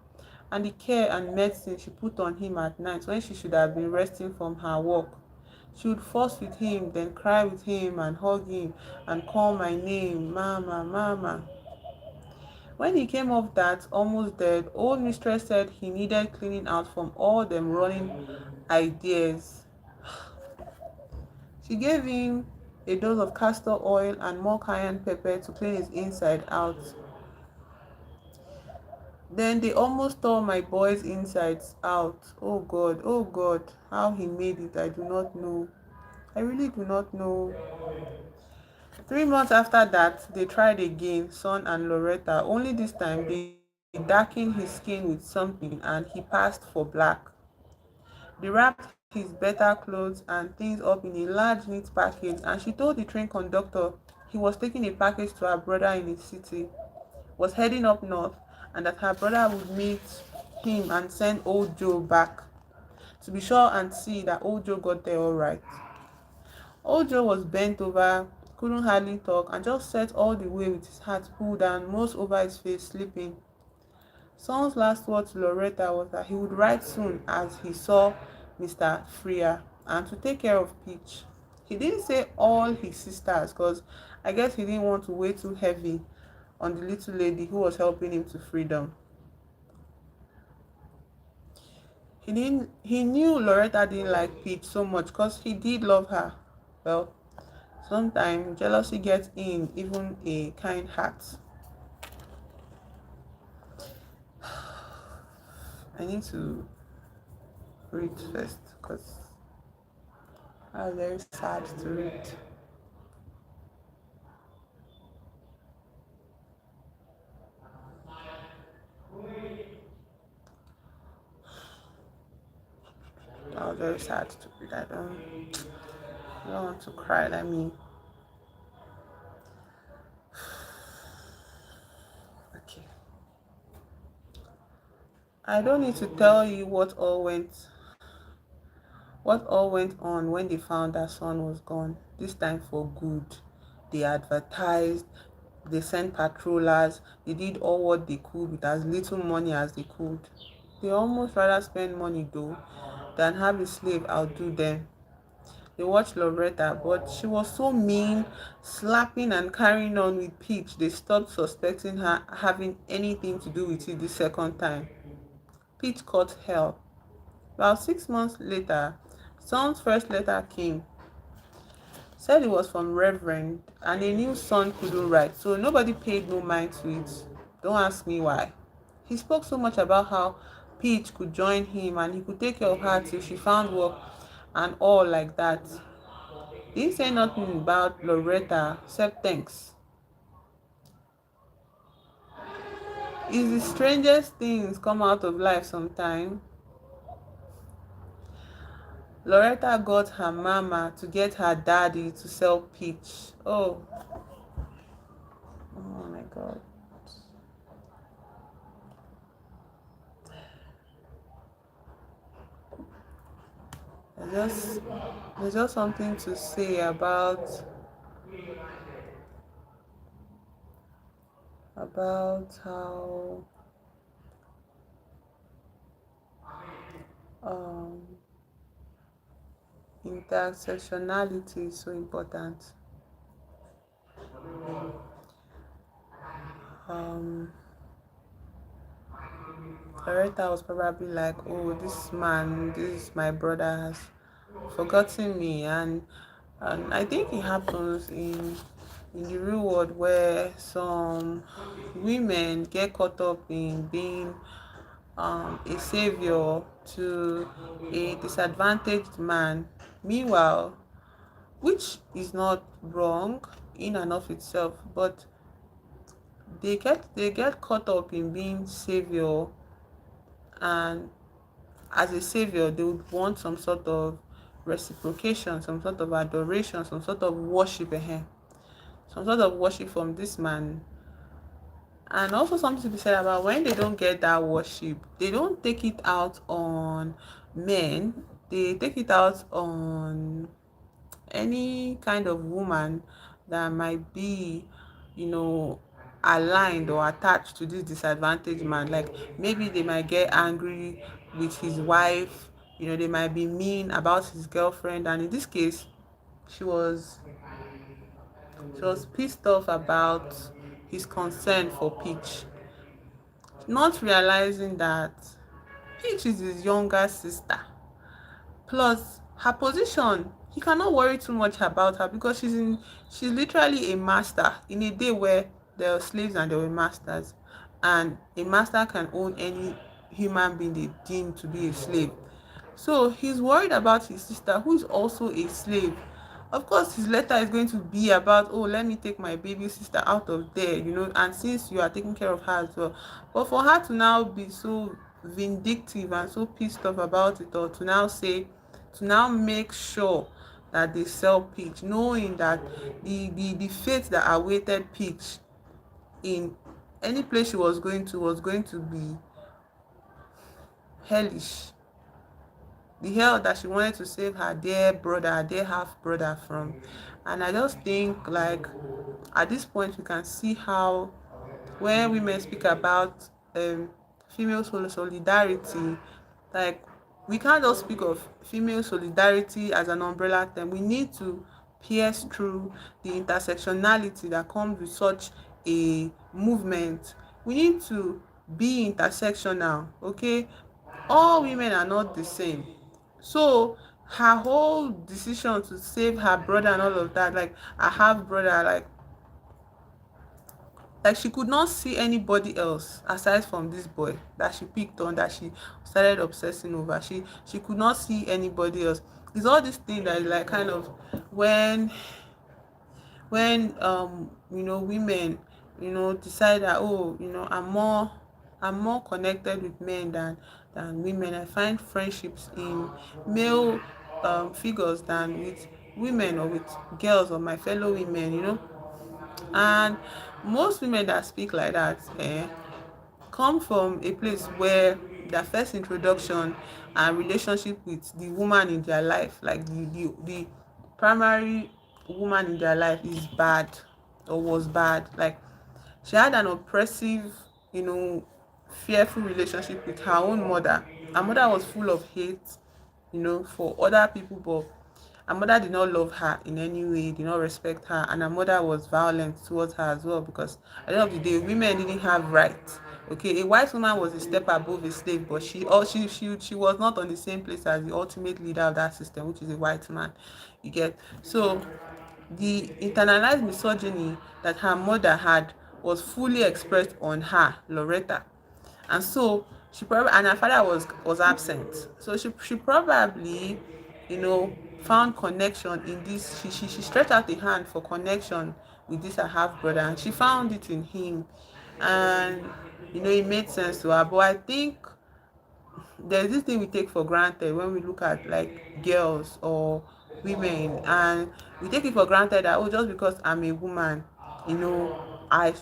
and the care and medicine she put on him at night when she should have been resting from her work. She would fuss with him, then cry with him and hug him and call my name, Mama, Mama. When he came off that, almost dead, old mistress said he needed cleaning out from all them running ideas. She gave him a dose of castor oil and more cayenne pepper to clean his inside out. Then they almost tore my boy's insides out. Oh God, how he made it, I do not know. I really do not know. 3 months after that, they tried again, Son and Loretta. Only this time, they darkened his skin with something and he passed for black. They wrapped his better clothes and things up in a large, neat package, and she told the train conductor he was taking a package to her brother in the city, was heading up north, and that her brother would meet him and send old Joe back to be sure and see that old Joe got there all right. Old Joe was bent over, couldn't hardly talk, and just sat all the way with his hat pulled down, most over his face, sleeping. Son's last word to Loretta was that he would write soon as he saw Mr. Freya and to take care of Peach. He didn't say all his sisters because I guess he didn't want to weigh too heavy on the little lady who was helping him to freedom. He knew Loretta didn't like Peach so much because he did love her. Well, sometimes jealousy gets in even a kind heart. I need to read first because I'm very sad to read. I was very sad to read. I don't want to cry. Let me. Okay. I don't need to tell you what all went on when they found that Son was gone. This time for good. They advertised. They sent patrollers. They did all what they could with as little money as they could. They almost rather spend money though than have a slave outdo them. They watched Loretta, but she was so mean, slapping and carrying on with Peach. They stopped suspecting her having anything to do with it the second time. Peach caught hell. About 6 months later, Son's first letter came. Said it was from Reverend, and they knew Son couldn't write, so nobody paid no mind to it. Don't ask me why. He spoke so much about how Peach could join him and he could take care of her till she found work and all like that. Didn't say nothing about Loretta except thanks. It's the strangest things come out of life sometime. Loretta got her mama to get her daddy to sell Peach. Oh my God. There's just, there's just something to say about how um Intersectionality is so important. um Loretta was probably like, oh, this man, this my brother has forgotten me. And I think it happens in the real world, where some women get caught up in being a savior to a disadvantaged man. Meanwhile, which is not wrong in and of itself, but they get caught up in being savior, and as a savior they would want some sort of reciprocation, some sort of adoration, some sort of worship, some sort of worship from this man. And also something to be said about when they don't get that worship, they don't take it out on men, they take it out on any kind of woman that might be, you know, aligned or attached to this disadvantaged man. Like maybe they might get angry with his wife, they might be mean about his girlfriend. And in this case, she was pissed off about his concern for Peach, not realizing that Peach is his younger sister. Plus her position, he cannot worry too much about her because she's literally a master in a day where there were slaves and there were masters, and a master can own any human being they deem to be a slave. So he's worried about his sister, who is also a slave. Of course, his letter is going to be about, oh, let me take my baby sister out of there, and since you are taking care of her as well. But for her to now be so vindictive and so pissed off about it, or to now make sure that they sell Peach, knowing that the fate that awaited Peach in any place she was going to be hellish. The hell that she wanted to save her dear brother, her dear half brother from. And I just think, like, at this point we can see how when women speak about female solidarity, like, we can't just speak of female solidarity as an umbrella term. We need to pierce through the intersectionality that comes with such a movement. We need to be intersectional, okay? All women are not the same. So her whole decision to save her brother and all of that, like her half brother, like she could not see anybody else aside from this boy that she picked on, that she started obsessing over. She could not see anybody else. It's all this thing that is like kind of when women decide that, oh, I'm more connected with men than women. I find friendships in male figures than with women or with girls or my fellow women. And most women that speak like that come from a place where their first introduction and relationship with the woman in their life, like the primary woman in their life, is bad or was bad. Like she had an oppressive, fearful relationship with her own mother. Her mother was full of hate, for other people, but her mother did not love her in any way, did not respect her, and her mother was violent towards her as well, because at the end of the day, women didn't have rights. Okay, a white woman was a step above a slave, but she was not on the same place as the ultimate leader of that system, which is a white man. You get? So the internalized misogyny that her mother had was fully expressed on her, Loretta. And so she probably, and her father was absent, so she probably, found connection in this. She stretched out a hand for connection with this her half brother, and she found it in him. And it made sense to her. But I think there's this thing we take for granted when we look at like girls or women, and we take it for granted that, oh, just because I'm a woman, you know i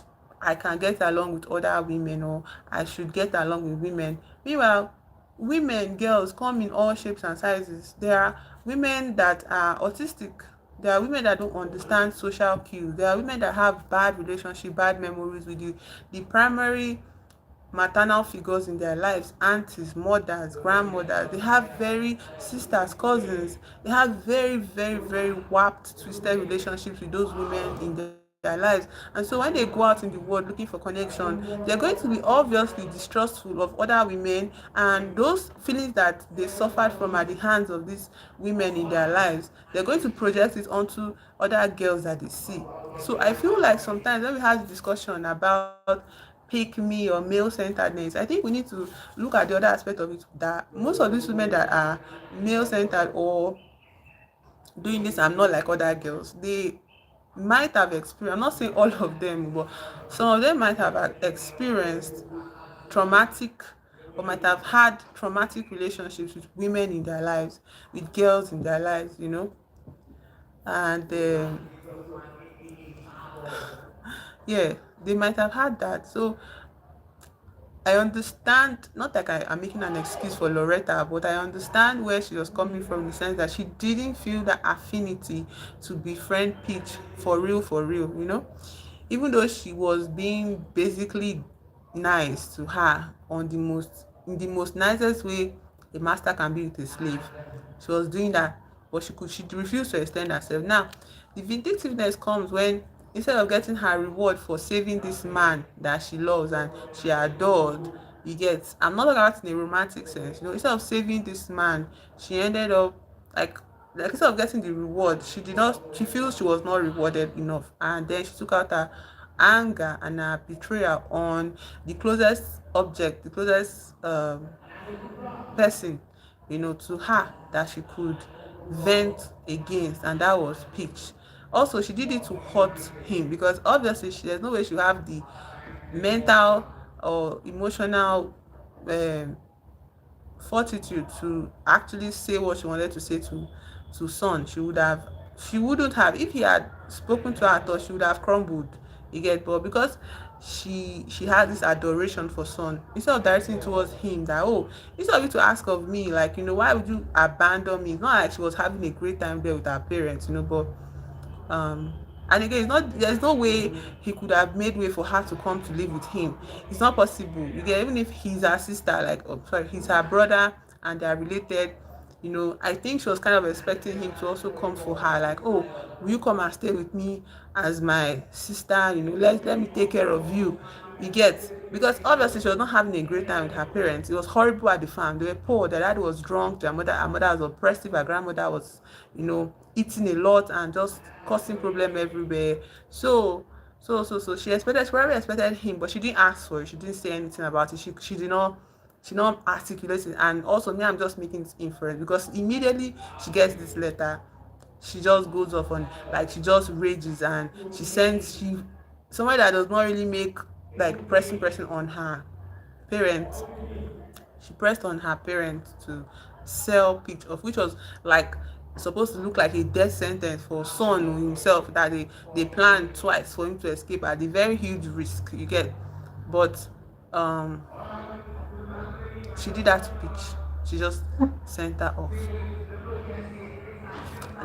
I can get along with other women, or I should get along with women. Meanwhile, women, girls come in all shapes and sizes. There are women that are autistic, there are women that don't understand social cues, there are women that have bad relationship, bad memories with you. The primary maternal figures in their lives, aunties, mothers, grandmothers. They have very sisters, cousins. They have very, very, very warped, twisted relationships with those women in their lives. And so when they go out in the world looking for connection, they're going to be obviously distrustful of other women, and those feelings that they suffered from at the hands of these women in their lives, they're going to project it onto other girls that they see. So I feel like sometimes when we have discussion about pick me or male centeredness, I think we need to look at the other aspect of it, that most of these women that are male centered or doing this I'm not like other girls, they might have experienced, I'm not saying all of them, but some of them might have experienced traumatic, or might have had traumatic relationships with women in their lives, with girls in their lives, and yeah, they might have had that. So I understand, not like I'm making an excuse for Loretta, but I understand where she was coming from, in the sense that she didn't feel that affinity to befriend Peach for real, even though she was being basically nice to her in the most nicest way a master can be with a slave. She was doing that, but she refused to extend herself. Now the vindictiveness comes when, instead of getting her reward for saving this man that she loves and she adored, you get, I'm not talking about in a romantic sense, instead of saving this man, she ended up like instead of getting the reward, she feels she was not rewarded enough, and then she took out her anger and her betrayal on the closest object, the closest person, to her that she could vent against, and that was Peach. Also, she did it to hurt him, because obviously there's no way she have the mental or emotional um, fortitude to actually say what she wanted to say to Son. She wouldn't have, if he had spoken to her at all, she would have crumbled. You get, but because she had this adoration for Son, instead of directing towards him, that, oh, instead of you to ask of me, like, why would you abandon me? It's not like she was having a great time there with her parents, but um and again, there's no way he could have made way for her to come to live with him. It's not possible. You get, even if he's her sister, like, oh sorry, he's her brother and they're related, I think she was kind of expecting him to also come for her, like, oh, will you come and stay with me as my sister, let me take care of you. You get, because obviously she was not having a great time with her parents. It was horrible at the farm. They were poor. Their dad was drunk. Her mother was oppressive. Her grandmother was, eating a lot and just causing problem everywhere. So she probably expected him, but she didn't ask for it. She didn't say anything about it. She did not articulate it. And also, me, I'm just making this inference, because immediately she gets this letter, she just goes off on, like, she just rages, and she somebody that does not really make, like, pressing on her parents. She pressed on her parents to sell Peach off, which was like supposed to look like a death sentence for Son himself, that they planned twice for him to escape at the very huge risk, you get. But um she did that to Peach. She just sent her off,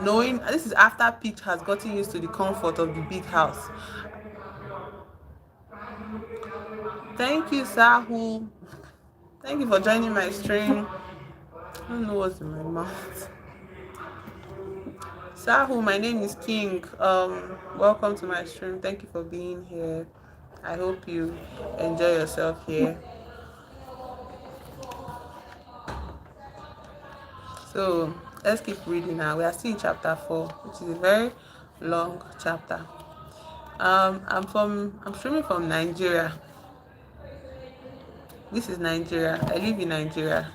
knowing this is after Peach has gotten used to the comfort of the big house. Thank you, Sahu. Thank you for joining my stream. I don't know what's in my mouth. Sahu, my name is King. Welcome to my stream. Thank you for being here. I hope you enjoy yourself here. So let's keep reading now. We are still in chapter 4, which is a very long chapter. I'm streaming from Nigeria. This is Nigeria. I live in Nigeria.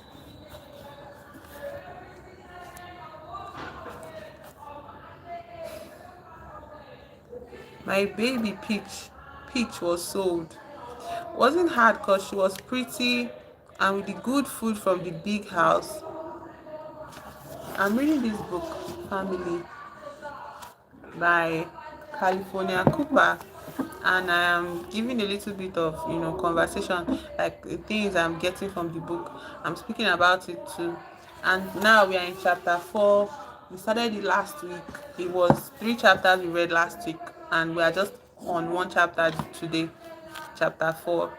My baby Peach was sold. Wasn't hard because she was pretty, and with the good food from the big house. I'm reading this book, Family, by California Cooper, and I am giving a little bit of, conversation, like the things I'm getting from the book. I'm speaking about it too. And now we are in chapter 4. We started it last week. It was 3 chapters we read last week, and we are just on one chapter today, chapter 4.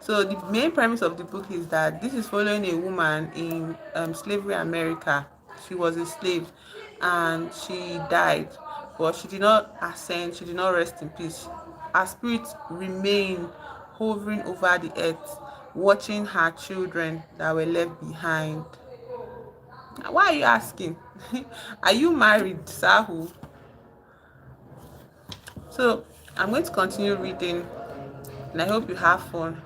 So the main premise of the book is that this is following a woman in slavery America. She was a slave and she died, but she did not ascend, she did not rest in peace. Her spirit remained hovering over the earth, watching her children that were left behind. Why are you asking? Are you married, Sahu? So I'm going to continue reading and I hope you have fun.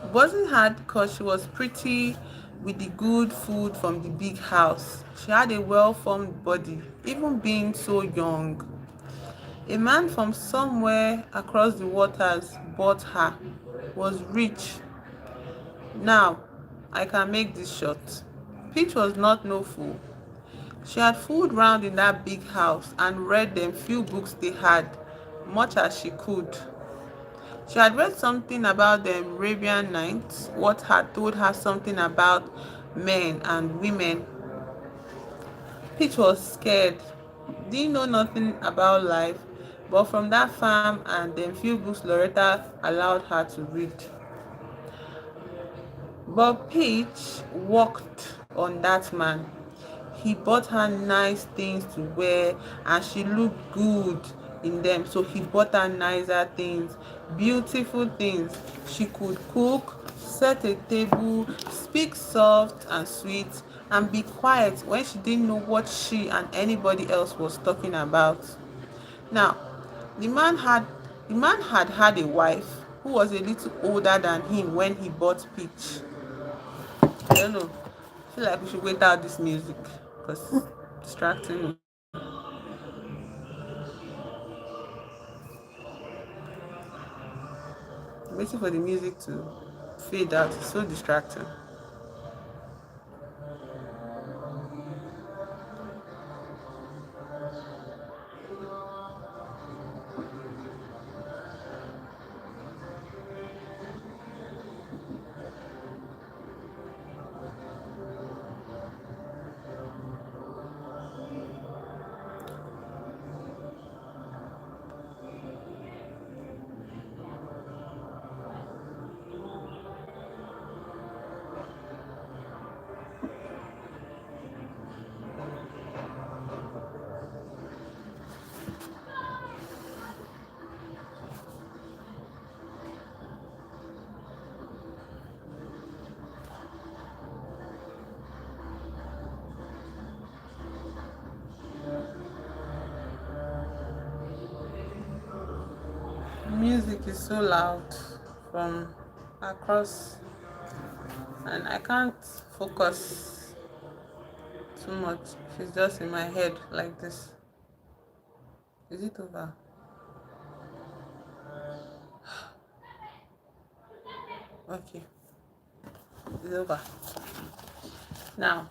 It wasn't hard because she was pretty with the good food from the big house. She had a well-formed body, even being so young. A man from somewhere across the waters bought her, was rich. Now, I can make this short. Peach was not no fool. She had fooled round in that big house and read them few books they had, much as she could. She had read something about the Arabian Nights, what had told her something about men and women. Peach was scared, didn't know nothing about life, but from that farm and them few books Loretta allowed her to read. But Peach worked on that man. He bought her nice things to wear and she looked good in them. So he bought her nicer things, beautiful things. She could cook, set a table, speak soft and sweet, and be quiet when she didn't know what she and anybody else was talking about. Now, the man had had a wife who was a little older than him when he bought Peach. I don't know. I feel like we should wait out this music because it's distracting me. I'm waiting for the music to fade out. It's so distracting. The music is so loud from across, and I can't focus too much. It's just in my head like this. Is it over? Okay, it's over. Now,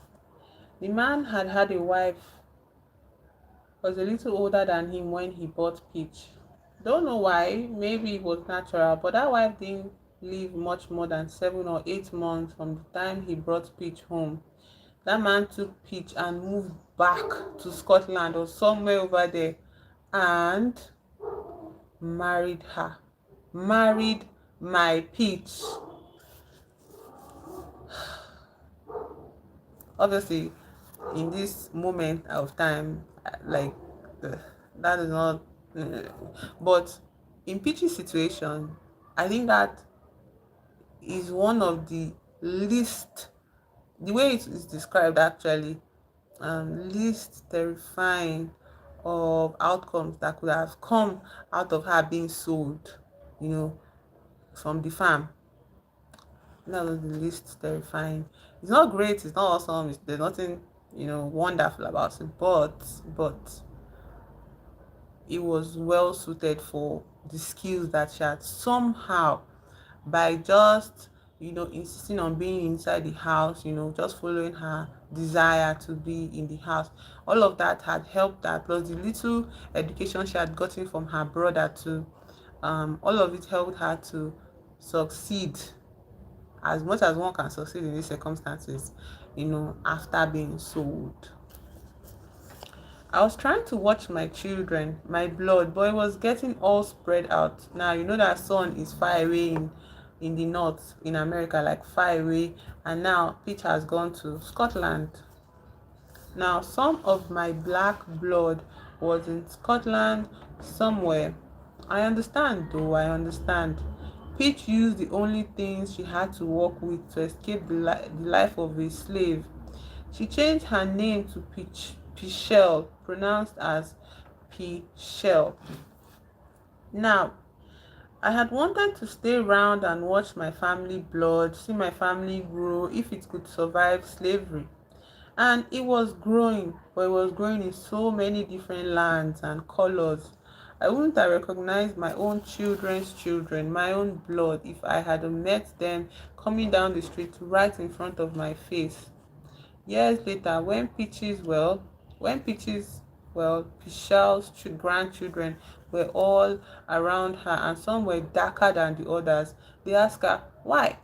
the man had a wife, was a little older than him when he bought Peach. Don't know why, maybe it was natural, but that wife didn't live much more than 7 or 8 months from the time he brought Peach home. That man took Peach and moved back to Scotland or somewhere over there and married her. Married my Peach. Obviously, in this moment of time, like uh, that is not. uh, but in Peach's situation, I think that is one of the least, the way it is described actually, least terrifying of outcomes that could have come out of her being sold, you know, from the farm. That was the least terrifying. It's not great, it's not awesome, there's nothing, wonderful about it, but it was well suited for the skills that she had somehow, by just insisting on being inside the house, just following her desire to be in the house. All of that had helped her, plus the little education she had gotten from her brother too. All of it helped her to succeed as much as one can succeed in these circumstances, after being sold. I was trying to watch my children, my blood, but it was getting all spread out. Now you know that sun is far away in the north in America, like far away, and now Peach has gone to Scotland. Now some of my black blood was in Scotland somewhere. I understand though, I understand. Peach used the only things she had to work with to escape the life of a slave. She changed her name to Pichelle, pronounced as Pichelle. Now, I had wanted to stay around and watch my family blood, see my family grow if it could survive slavery. And it was growing, but it was growing in so many different lands and colors. I wouldn't have recognized my own children's children, my own blood, if I had met them coming down the street right in front of my face. Years later, Pichel's grandchildren were all around her and some were darker than the others. They asked her, why?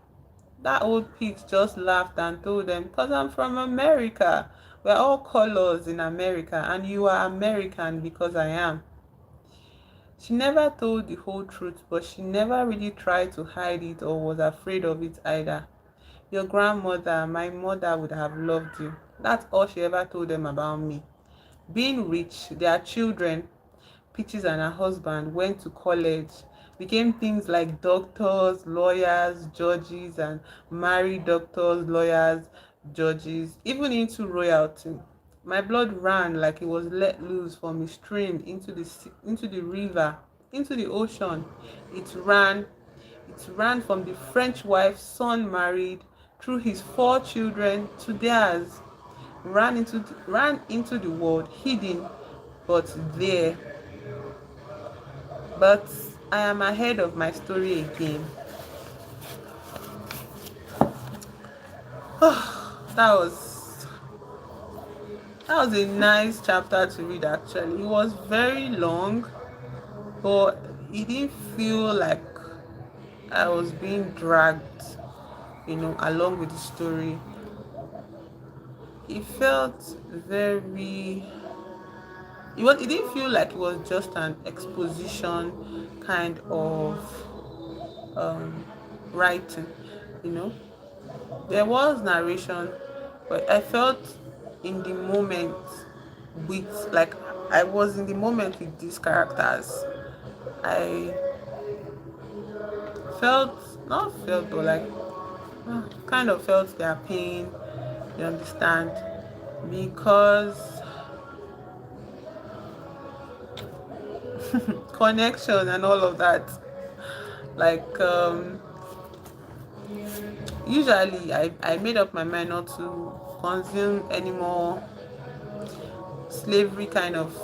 That old Pete just laughed and told them, because I'm from America. We're all colors in America and you are American because I am. She never told the whole truth, but she never really tried to hide it or was afraid of it either. Your grandmother, my mother would have loved you. That's all she ever told them about me. Being rich, their children, Peaches and her husband, went to college, became things like doctors, lawyers, judges, and married doctors, lawyers, judges, even into royalty. My blood ran like it was let loose from a stream into the river, into the ocean. It ran it ran from the French wife's son married through his four children to theirs, ran into the world hidden, but there. But I am ahead of my story again. that was that was a nice chapter to read actually. It was very long, but it didn't feel like I was being dragged, along with the story. It felt very it didn't feel like it was just an exposition kind of writing, you know. There was narration, but I felt in the moment with like I was in the moment with these characters. I felt not felt but like kind of felt their pain, you understand? Because connection and all of that. Like usually I made up my mind not to consume any more slavery kind of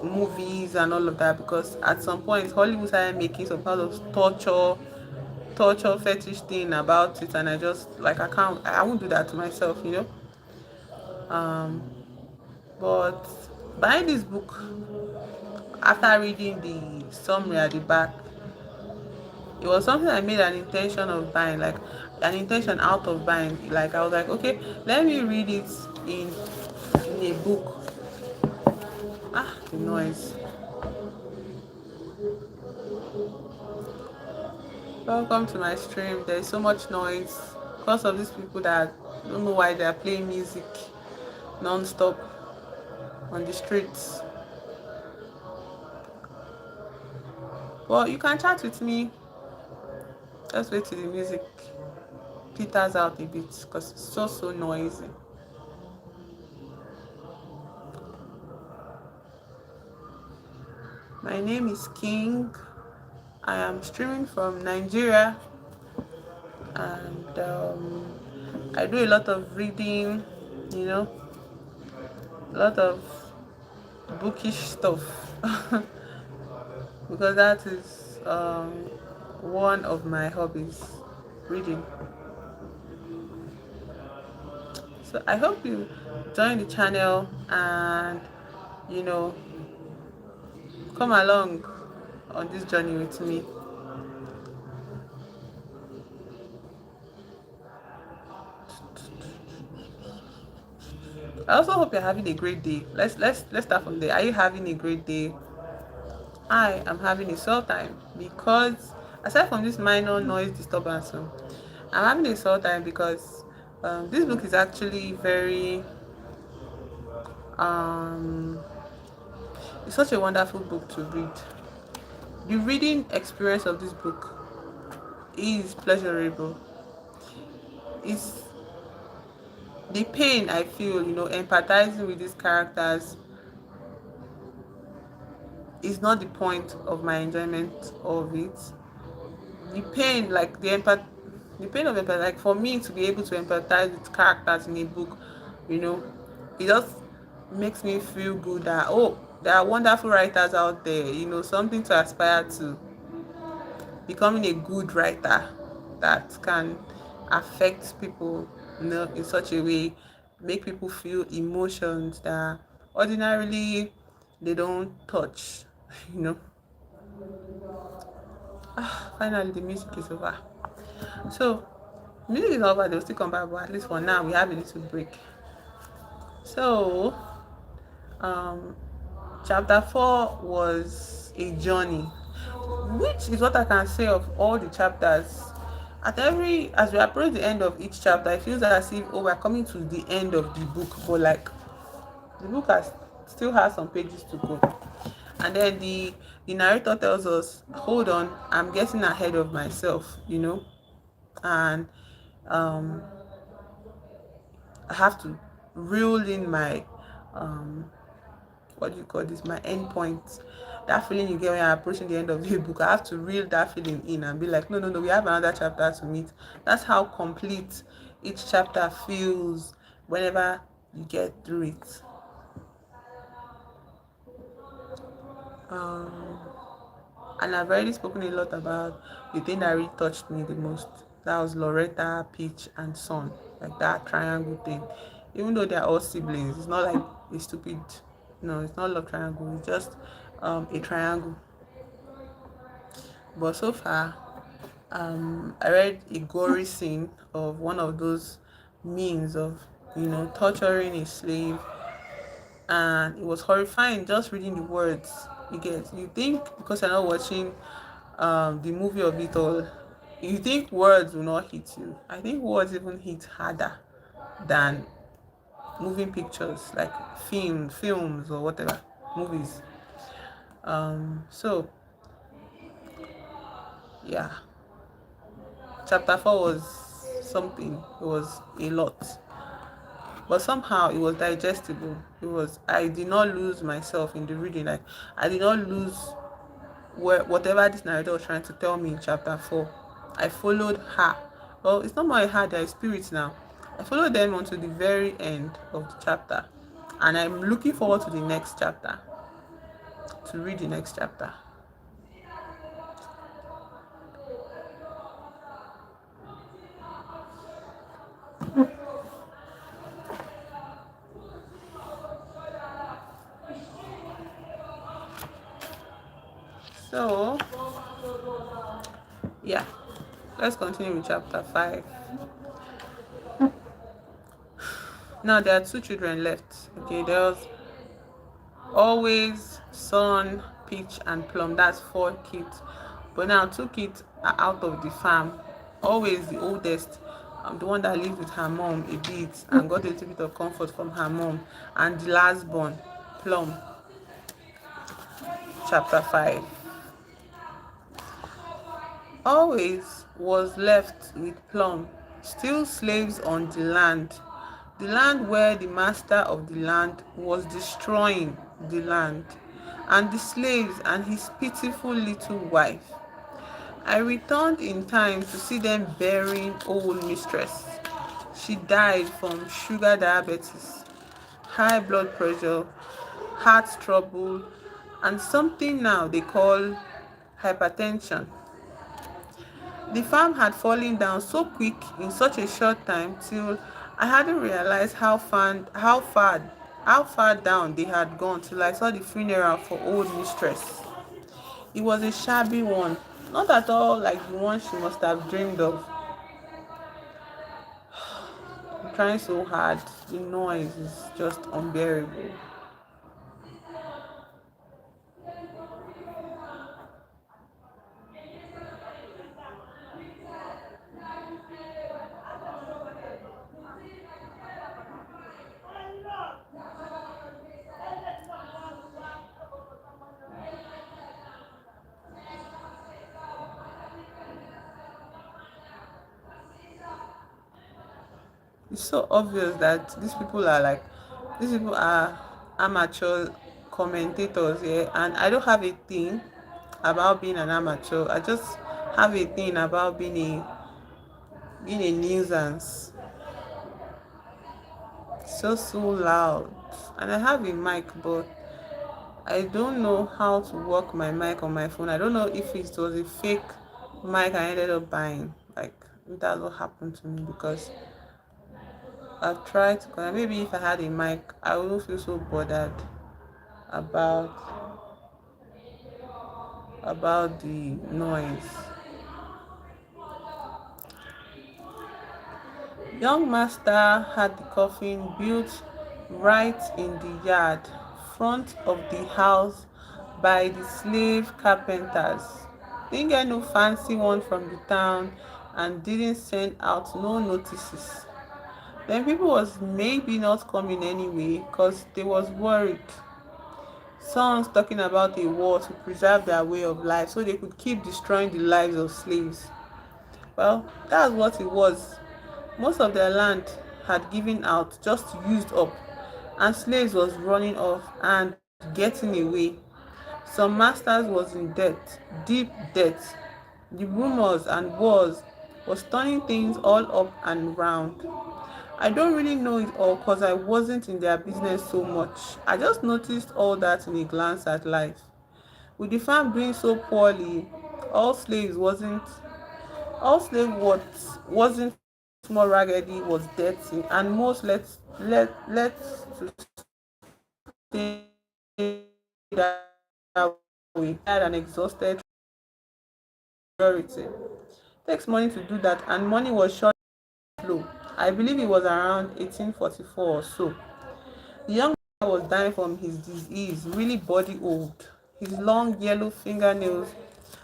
movies and all of that, because at some point Hollywood started making some kind of torture fetish thing about it, and I just like I won't do that to myself, but buying this book after reading the summary at the back, it was something I made an intention of buying, like an intention out of buying. Like I was like, okay, let me read it in a book. The noise. Welcome to my stream. There's so much noise because of these people that don't know why they're playing music non-stop on the streets. Well, you can chat with me. Just wait till the music peters out a bit because it's so noisy. My name is King. I am streaming from Nigeria, and I do a lot of reading, a lot of bookish stuff because that is one of my hobbies, reading. So I hope you join the channel and come along on this journey with me. I also hope you're having a great day. Let's start from there. Are you having a great day? I am having a swell time because aside from this minor noise disturbance, I'm having a swell time because this book is actually very um it's such a wonderful book to read. The reading experience of this book is pleasurable. It's the pain I feel, empathizing with these characters is not the point of my enjoyment of it. The pain, like the pain of empathy, like for me to be able to empathize with characters in a book, you know, it just makes me feel good that, oh, there are wonderful writers out there, something to aspire to, becoming a good writer that can affect people, in such a way, make people feel emotions that ordinarily they don't touch. you know Finally the music is over. So music is over, they'll still come back, but at least for now we have a little break. So um chapter 4 was a journey, which is what I can say of all the chapters. As we approach the end of each chapter, it feels as if, oh, we're coming to the end of the book, but like the book still has some pages to go. And then the narrator tells us, hold on, I'm getting ahead of myself, and um I have to reel in my um what do you call this, my end point. That feeling you get when you're approaching the end of the book, I have to reel that feeling in and be like, no, no, no, we have another chapter to meet. That's how complete each chapter feels whenever you get through it. um and I've already spoken a lot about the thing that really touched me the most. That was Loretta, Peach, and Son, like that triangle thing. Even though they're all siblings, it's not like a stupid. No, it's not love triangle. It's just a triangle. But so far, I read a gory scene of one of those means of, torturing a slave, and it was horrifying just reading the words. You think because you're not watching the movie of it all, you think words will not hit you. I think words even hit harder than moving pictures, like films or whatever, movies. So yeah, chapter 4 was something. It was a lot, but somehow it was digestible. I did not lose myself in the reading. Like, I did not lose whatever this narrator was trying to tell me in chapter 4. I followed her. Well, it's not my heart, they're spirits now. I followed them until the very end of the chapter, and I'm looking forward to the next chapter, to read the next chapter. So yeah, let's continue with chapter 5. Now there are two children left. Okay, there's always Son, Peach, and Plum. That's 4 kids. But now 2 kids are out of the farm. Always the oldest, the one that lived with her mom a bit and got a little bit of comfort from her mom, and the last born, Plum. Chapter 5. Always was left with Plum, still slaves on the land where the master of the land was destroying the land, and the slaves and his pitiful little wife. I returned in time to see them burying old mistress. She died from sugar diabetes, high blood pressure, heart trouble, and something now they call hypertension. The farm had fallen down so quick in such a short time till I hadn't realized how far down they had gone till I saw the funeral for old mistress. It was a shabby one, not at all like the one she must have dreamed of. trying so hard. The noise is just unbearable. It's so obvious that these people are amateur commentators here, and I don't have a thing about being an amateur. I just have a thing about being a nuisance. So loud. And I have a mic, but I don't know how to work my mic on my phone. I don't know if it was a fake mic I ended up buying. Like, that's what happened to me, because I've tried to connect. Maybe if I had a mic, I wouldn't feel so bothered about the noise. Young master had the coffin built right in the yard front of the house by the slave carpenters. Didn't get no fancy one from the town and didn't send out no notices. Then people was maybe not coming anyway because they was worried. Songs talking about a war to preserve their way of life so they could keep destroying the lives of slaves. Well, that's what it was. Most of their land had given out, just used up, and slaves was running off and getting away. Some masters was in debt, deep debt. The rumors and wars was turning things all up and round. I don't really know it all because I wasn't in their business so much. I just noticed all that in a glance at life. With the farm doing so poorly, all slaves wasn't all slave what wasn't more raggedy, was dirty, and most let's to stay that way. Tired and exhausted majority. Takes money to do that, and money was short flow. I believe it was around 1844 or so. The young man was dying from his disease, really body old. His long yellow fingernails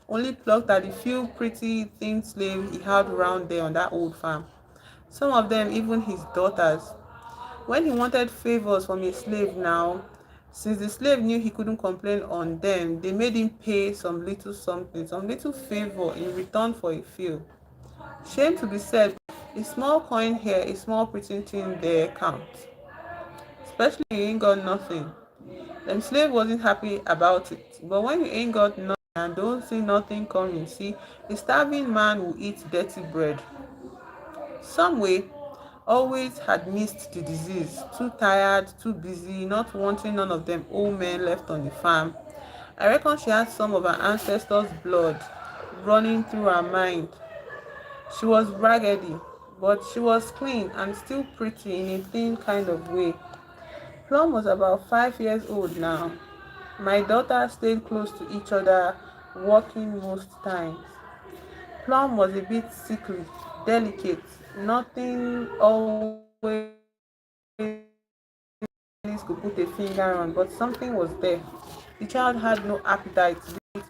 only plucked at the few pretty thin slaves he had around there on that old farm. Some of them even his daughters. When he wanted favors from a slave now, since the slave knew he couldn't complain on them, they made him pay some little something, some little favor in return for a few. Shame to be said, a small coin here, a small pretty thing there counts. Especially when you ain't got nothing. Them slave wasn't happy about it. But when you ain't got nothing and don't see nothing coming, see, a starving man will eat dirty bread. Some way always had missed the disease, too tired, too busy, not wanting none of them old men left on the farm. I reckon she had some of her ancestors' blood running through her mind. She was raggedy, but she was clean and still pretty in a thin kind of way. Plum was about 5 years old now. My daughter stayed close to each other, working most times. Plum was a bit sickly, delicate, nothing always could put a finger on, but something was there. The child had no appetite,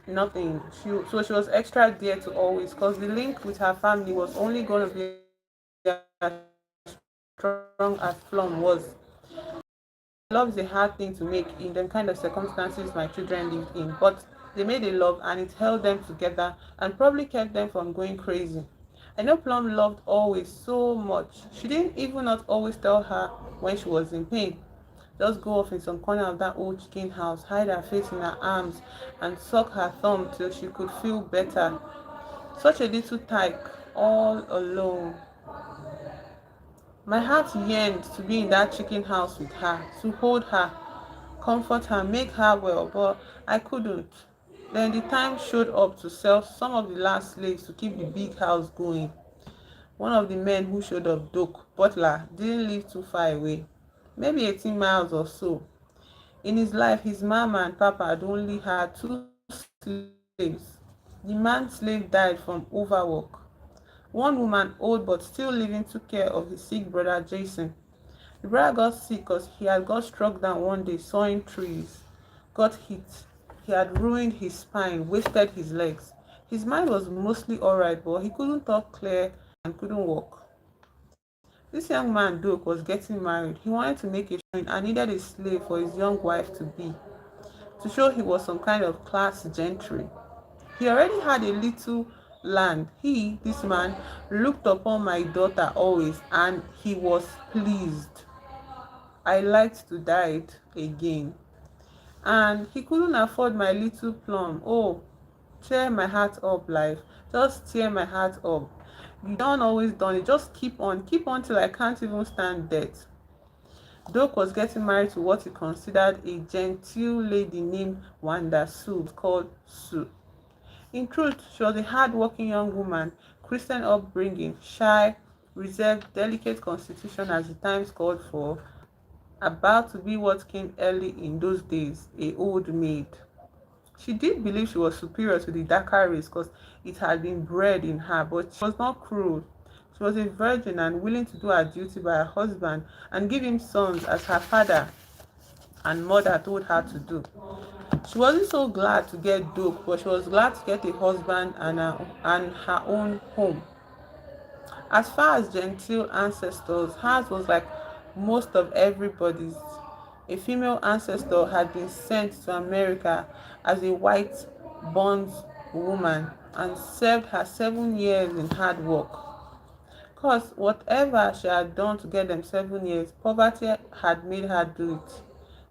nothing. So she was extra dear to always, because the link with her family was only going to be as strong as Plum was. Love is a hard thing to make in the kind of circumstances my children lived in, but they made a love and it held them together and probably kept them from going crazy. I know Plum loved always so much. She didn't even not always tell her when she was in pain. Just go off in some corner of that old chicken house, hide her face in her arms, and suck her thumb till she could feel better. Such a little tyke, all alone. My heart yearned to be in that chicken house with her, to hold her, comfort her, make her well, but I couldn't. Then the time showed up to sell some of the last slaves to keep the big house going. One of the men who showed up, Doc Butler, didn't live too far away, maybe 18 miles or so. In his life, his mama and papa had only had two slaves. The man's slave died from overwork. One woman, old but still living, took care of his sick brother Jason. The brother got sick because he had got struck down one day sawing trees, got hit. He had ruined his spine, wasted his legs. His mind was mostly alright, but he couldn't talk clear and couldn't walk. This young man, Doak, was getting married. He wanted to make a showing and needed a slave for his young wife to be, to show he was some kind of class gentry. He already had a little land. He, this man, looked upon my daughter always, and he was pleased. I liked to die again. And he couldn't afford my little plum. Oh, tear my heart up, life. Just tear my heart up. You don't always done it. Just keep on till I can't even stand death. Doak was getting married to what he considered a genteel lady named Wanda Sue, called Sue. In truth, she was a hard-working young woman, Christian upbringing, shy, reserved, delicate constitution as the times called for, about to be what came early in those days, a old maid. She did believe she was superior to the darker race because it had been bred in her, but she was not cruel. She was a virgin and willing to do her duty by her husband and give him sons as her father and mother told her to do. She wasn't so glad to get Doak, but she was glad to get a husband and her own home. As far as genteel ancestors, hers was like most of everybody's. A female ancestor had been sent to America as a white bondswoman and served her 7 years in hard work. Cause whatever she had done to get them 7 years, poverty had made her do it.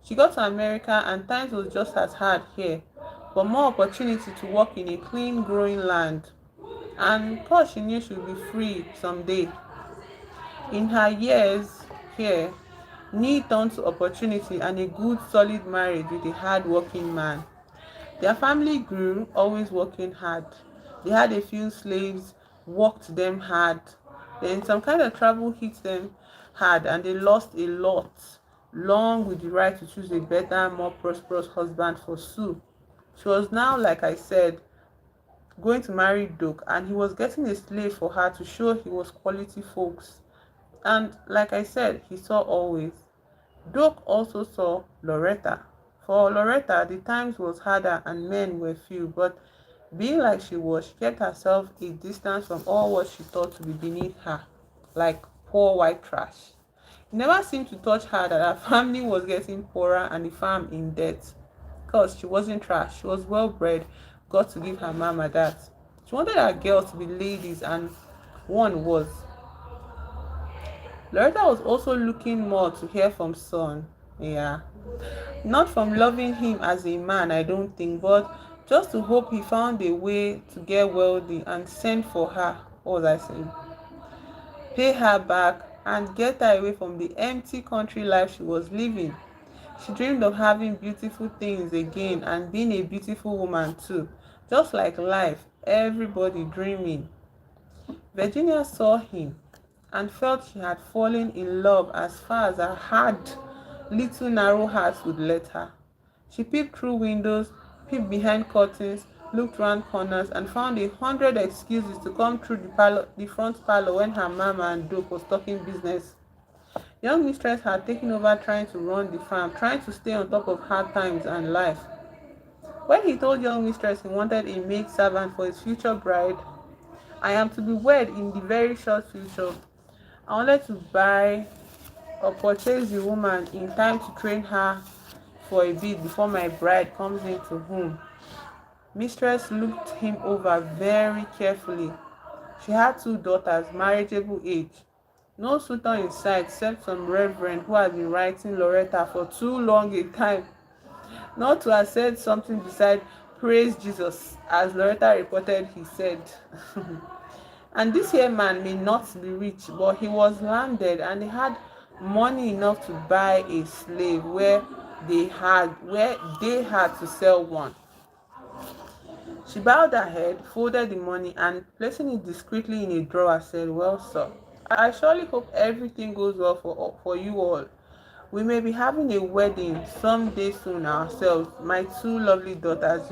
She got to America and times was just as hard here, but more opportunity to work in a clean growing land. And cause she knew she would be free someday. In her years here, need turned to opportunity and a good solid marriage with a hard working man. Their family grew, always working hard. They had a few slaves, worked them hard. Then some kind of trouble hit them hard and they lost a lot, long with the right to choose a better, more prosperous husband for Sue. She was now, like I said, going to marry Doak and he was getting a slave for her to show he was quality folks. And like I said, he saw always. Doak also saw Loretta. For Loretta, the times was harder and men were few, but being like she was, she kept herself a distance from all what she thought to be beneath her, like poor white trash. It never seemed to touch her that her family was getting poorer and the farm in debt. Because she wasn't trash, she was well bred, got to give her mama that. She wanted her girls to be ladies, and one was. Loretta was also looking more to hear from son. Yeah. Not from loving him as a man, I don't think, but just to hope he found a way to get wealthy and send for her. What was I saying? Pay her back and get her away from the empty country life she was living. She dreamed of having beautiful things again and being a beautiful woman too. Just like life, everybody dreaming. Virginia saw him and felt she had fallen in love as far as her hard, little narrow heart would let her. She peeped through windows, peeped behind curtains, looked round corners, and found 100 excuses to come through the front parlor when her mama and Doak was talking business. Young mistress had taken over trying to run the farm, trying to stay on top of hard times and life. When he told young mistress he wanted a maid servant for his future bride, I am to be wed in the very short future. I wanted to buy or purchase the woman in time to train her for a bit before my bride comes into home. Mistress looked him over very carefully. She had 2 daughters, marriageable age. No suitor in sight except some reverend who had been writing Loretta for too long a time not to have said something beside praise Jesus, as Loretta reported he said. And this here man may not be rich, but he was landed and he had money enough to buy a slave where they had to sell one. She bowed her head, folded the money, and placing it discreetly in a drawer, said, "Well, sir, I surely hope everything goes well for you all. We may be having a wedding some day soon ourselves, my 2 lovely daughters.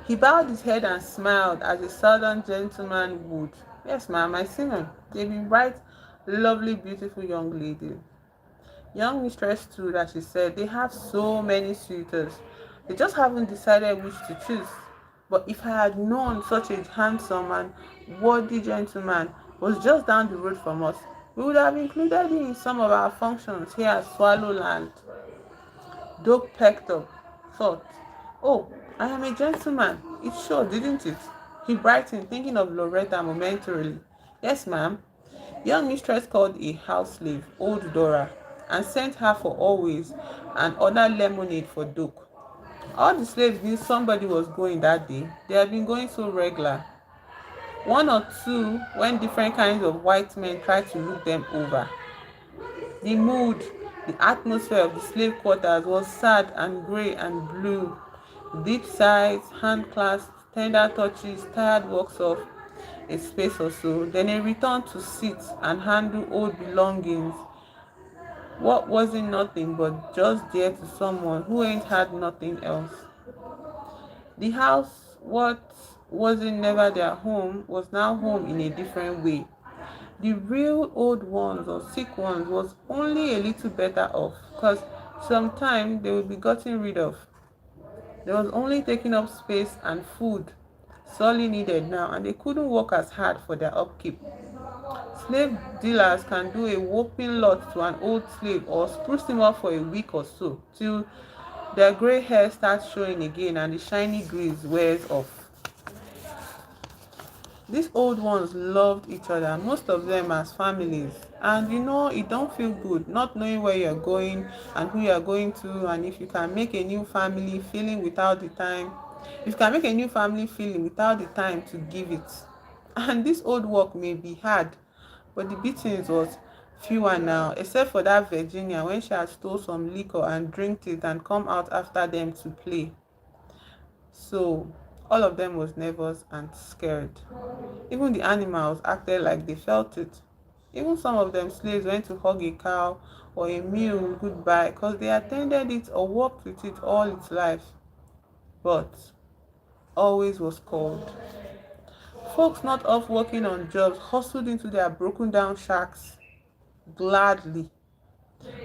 He bowed his head and smiled as a southern gentleman would. Yes, ma'am, I seen them. They be bright, lovely, beautiful young lady. Young mistress too, that she said, they have so many suitors. They just haven't decided which to choose. But if I had known such a handsome and worthy gentleman was just down the road from us, we would have included him in some of our functions here at Swallowland. Dog perked up, thought, "Oh, I am a gentleman. It showed, didn't it?" He brightened, thinking of Loretta momentarily. "Yes, ma'am." Young mistress called a house slave, old Dora, and sent her for always and ordered lemonade for Duke. All the slaves knew somebody was going that day. They had been going so regular. One or two when different kinds of white men tried to look them over. The mood, the atmosphere of the slave quarters was sad and grey and blue. Deep sighs, hand clasps, tender touches, tired walks off a space or so, then a return to sit and handle old belongings. What wasn't nothing but just there to someone who ain't had nothing else. The house, what wasn't never their home, was now home in a different way. The real old ones or sick ones was only a little better off because sometimes they would be gotten rid of. There was only taking up space and food sorely needed now, and they couldn't work as hard for their upkeep. Slave dealers can do a whopping lot to an old slave or spruce him up for a week or so till their gray hair starts showing again and the shiny grease wears off. These old ones loved each other, most of them as families. And it don't feel good not knowing where you're going and who you're going to, and if you can make a new family feeling without the time. If you can make a new family feeling without the time to give it. And this old work may be hard, but the beatings was fewer now, except for that Virginia when she had stole some liquor and drinked it and come out after them to play. So all of them was nervous and scared. Even the animals acted like they felt it. Even some of them slaves went to hug a cow or a mule goodbye because they attended it or worked with it all its life. But always was cold. Folks not off working on jobs hustled into their broken down shacks gladly.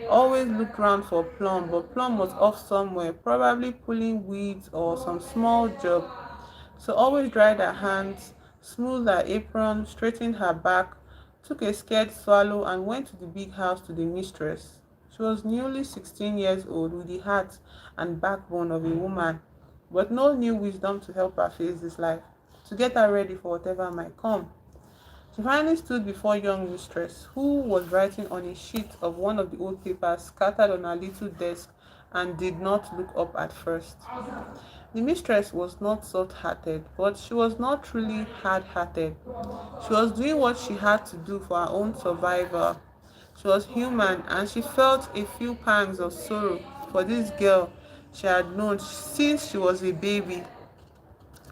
Always looked round for Plum, but Plum was off somewhere, probably pulling weeds or some small job. So always dried her hands, smoothed her apron, straightened her back, took a scared swallow, and went to the big house to the mistress. She was newly 16 years old with the heart and backbone of a woman, but no new wisdom to help her face this life, to get her ready for whatever might come. She finally stood before young mistress, who was writing on a sheet of one of the old papers scattered on her little desk and did not look up at first. The mistress was not soft-hearted, but she was not truly hard-hearted. She was doing what she had to do for her own survival. She was human, and she felt a few pangs of sorrow for this girl she had known since she was a baby.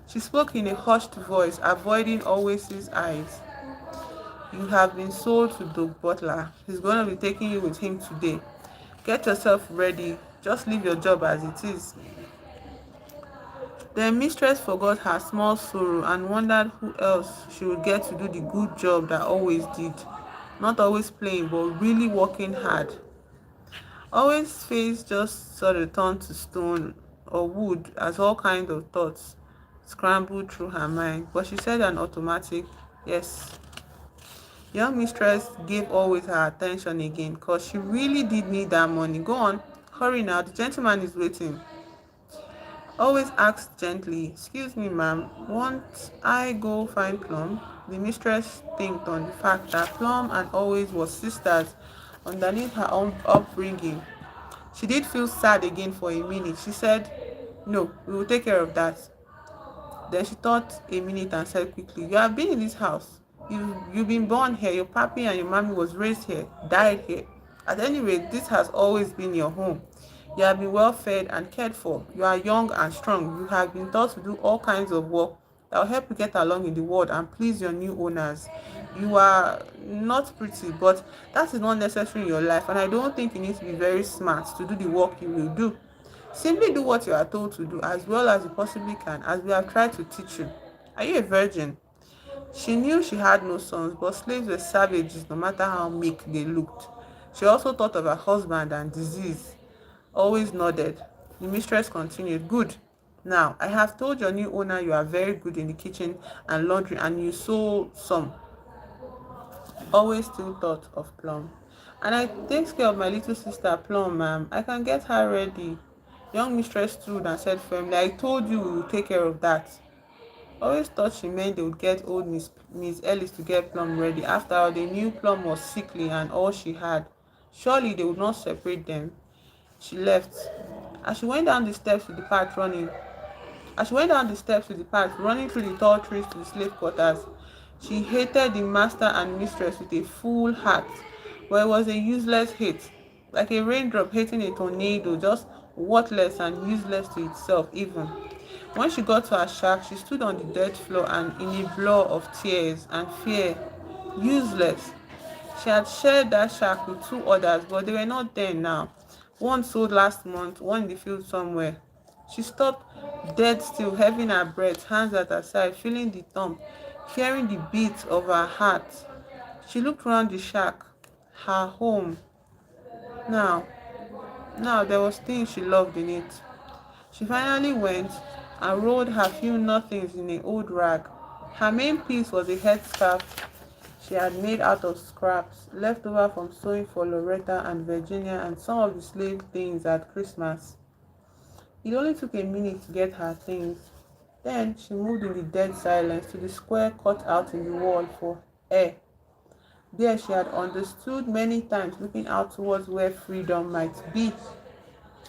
She spoke in a hushed voice, avoiding Always' eyes. "You have been sold to Doug Butler. He's going to be taking you with him today. Get yourself ready. Just leave your job as it is." The mistress forgot her small sorrow and wondered who else she would get to do the good job that always did. Not always playing, but really working hard. Always face just sort of turned to stone or wood as all kinds of thoughts scrambled through her mind. But she said an automatic yes. Young mistress gave Always her attention again because she really did need that money. "Go on, hurry now, the gentleman is waiting." Always asked gently, "Excuse me, ma'am, won't I go find Plum?" The mistress thinked on the fact that Plum and Always was sisters underneath her own upbringing. She did feel sad again for a minute. She said, "No, we will take care of that." Then she thought a minute and said quickly, "You have been in this house. You've been born here. Your papi and your mommy was raised here, died here. At any rate, this has always been your home. You have been well fed and cared for. You are young and strong. You have been taught to do all kinds of work that will help you get along in the world and please your new owners. You are not pretty, but that is not necessary in your life, and I don't think you need to be very smart to do the work you will do. Simply do what you are told to do as well as you possibly can, as we have tried to teach you. Are you a virgin?" She knew she had no sons, but slaves were savages no matter how meek they looked. She also thought of her husband and disease. Always nodded. The mistress continued, "Good. Now, I have told your new owner you are very good in the kitchen and laundry and you sew some." Always still thought of Plum. "And I takes care of my little sister Plum, ma'am. I can get her ready." Young mistress stood and said firmly, "I told you we will take care of that." Always thought she meant they would get old Miss Ellis to get Plum ready. After all, they knew Plum was sickly and all she had. Surely they would not separate them. She left. As she went down the steps to depart running, as she went down the steps to depart, running through the tall trees to the slave quarters, she hated the master and mistress with a full heart. But it was a useless hate, like a raindrop hating a tornado, just worthless and useless to itself even. When she got to her shack, she stood on the dirt floor and in a blur of tears and fear. Useless. She had shared that shack with two others, but they were not there now. One sold last month, one in the field somewhere. She stopped dead still, having her breath, hands at her side, feeling the thump, hearing the beat of her heart. She looked round the shack, her home. Now, now there was things she loved in it. She finally went and rolled her few nothings in an old rag. Her main piece was a headscarf she had made out of scraps left over from sewing for Loretta and Virginia and some of the slave things at Christmas. It only took a minute to get her things. Then she moved in the dead silence to the square cut out in the wall for air. There she had understood many times, looking out towards where freedom might be,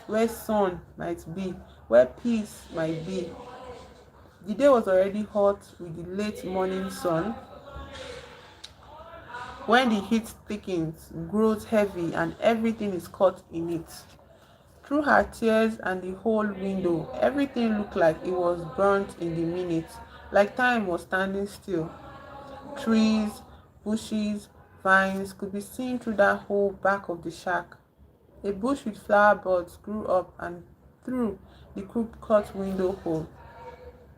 where sun might be, where peace might be. The day was already hot with the late morning sun. When the heat thickens, grows heavy, and everything is caught in it. Through her tears and the whole window, everything looked like it was burnt in the minute, like time was standing still. Trees, bushes, vines could be seen through that whole back of the shack. A bush with flower buds grew up and through the crooked window hole,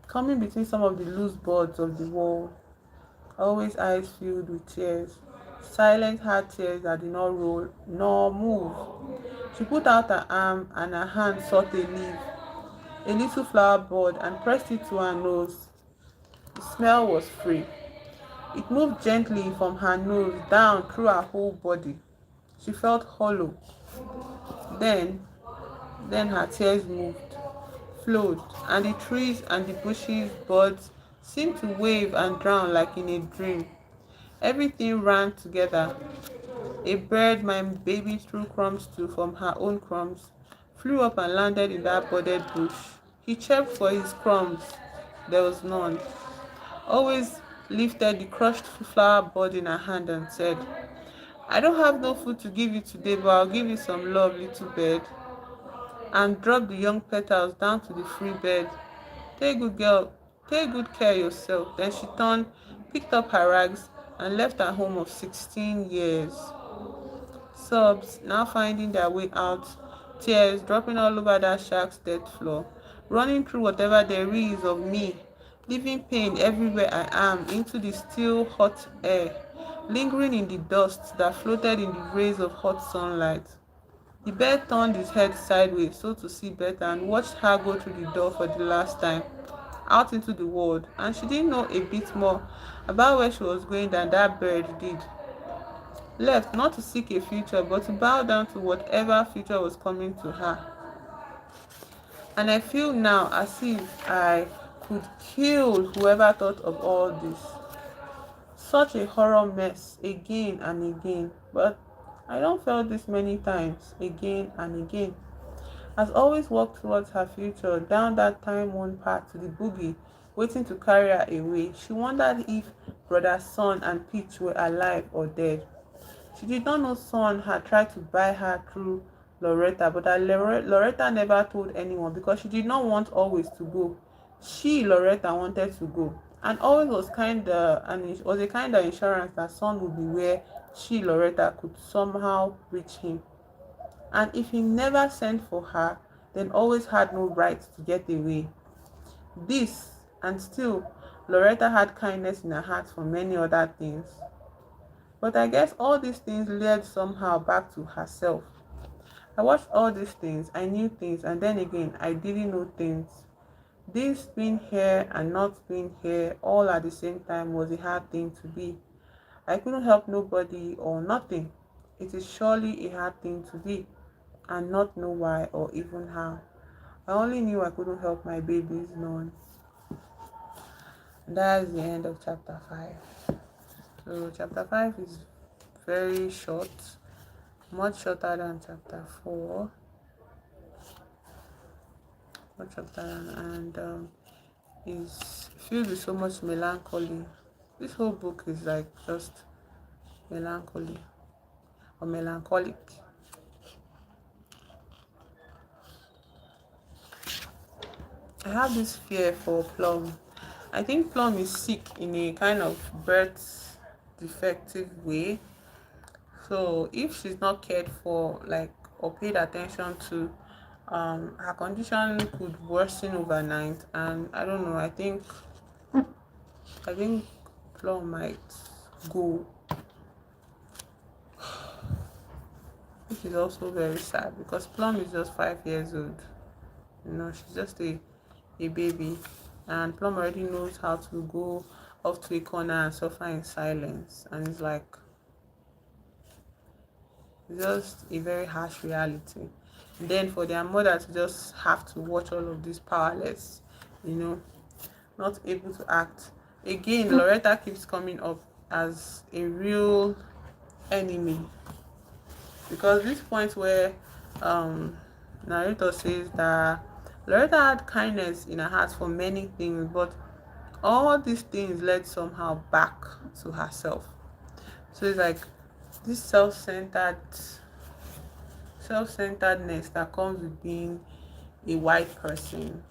coming between some of the loose boards of the wall. Always eyes filled with tears, silent hard tears that did not roll nor move. She put out her arm and her hand sought a leaf, a little flower bud, and pressed it to her nose. The smell was free. It moved gently from her nose down through her whole body. She felt hollow. Then, then her tears moved, flowed, and the trees and the bushes, buds seemed to wave and drown like in a dream. Everything ran together. A bird my baby threw crumbs to from her own crumbs flew up and landed in that budded bush. He chirped for his crumbs. There was none. Always lifted the crushed flower bud in her hand and said, "I don't have no food to give you today, but I'll give you some love, little bird," and dropped the young petals down to the free bed. "Take good girl, take good care of yourself." Then she turned, picked up her rags, and left her home of 16 years. Sobs now finding their way out, tears dropping all over that shack's dirt floor, running through whatever there is of me, leaving pain everywhere I am into the still hot air, lingering in the dust that floated in the rays of hot sunlight. The bird turned his head sideways so to see better and watched her go through the door for the last time, out into the world, and she didn't know a bit more about where she was going than that bird did. Left not to seek a future but to bow down to whatever future was coming to her. And I feel now as if I could kill whoever thought of all this. Such a horror mess again and again. But I don't feel this many times again and again. Has always walked towards her future down that time-worn path to the boogie, waiting to carry her away. She wondered if Brother Son and Peach were alive or dead. She did not know Son had tried to buy her through Loretta, but that Loretta never told anyone because she did not want always to go. She, Loretta, wanted to go. And always was a kind of insurance that Son would be where she, Loretta, could somehow reach him. And if he never sent for her, then always had no right to get away. This, and still, Loretta had kindness in her heart for many other things. But I guess all these things led somehow back to herself. I watched all these things, I knew things, and then again, I didn't know things. This being here and not being here all at the same time was a hard thing to be. I couldn't help nobody or nothing. It is surely a hard thing to be and not know why or even how. I only knew I couldn't help my babies, none. That's the end of chapter 5. So chapter 5 is very short, much shorter than chapter 4. Much shorter and is filled with so much melancholy. This whole book is like just melancholy or melancholic. I have this fear for Plum. I think Plum is sick in a kind of birth defective way. So if she's not cared for, like, or paid attention to, her condition could worsen overnight. And I don't know. I think Plum might go, which is also very sad because Plum is just 5 years old. She's just a baby, and Plum already knows how to go off to a corner and suffer in silence, and it's like just a very harsh reality. And then for their mother to just have to watch all of this powerless, you know not able to act. Again, Loretta keeps coming up as a real enemy, because this point where narrator says that Loretta had kindness in her heart for many things, but all these things led somehow back to herself. So it's like this self-centeredness that comes with being a white person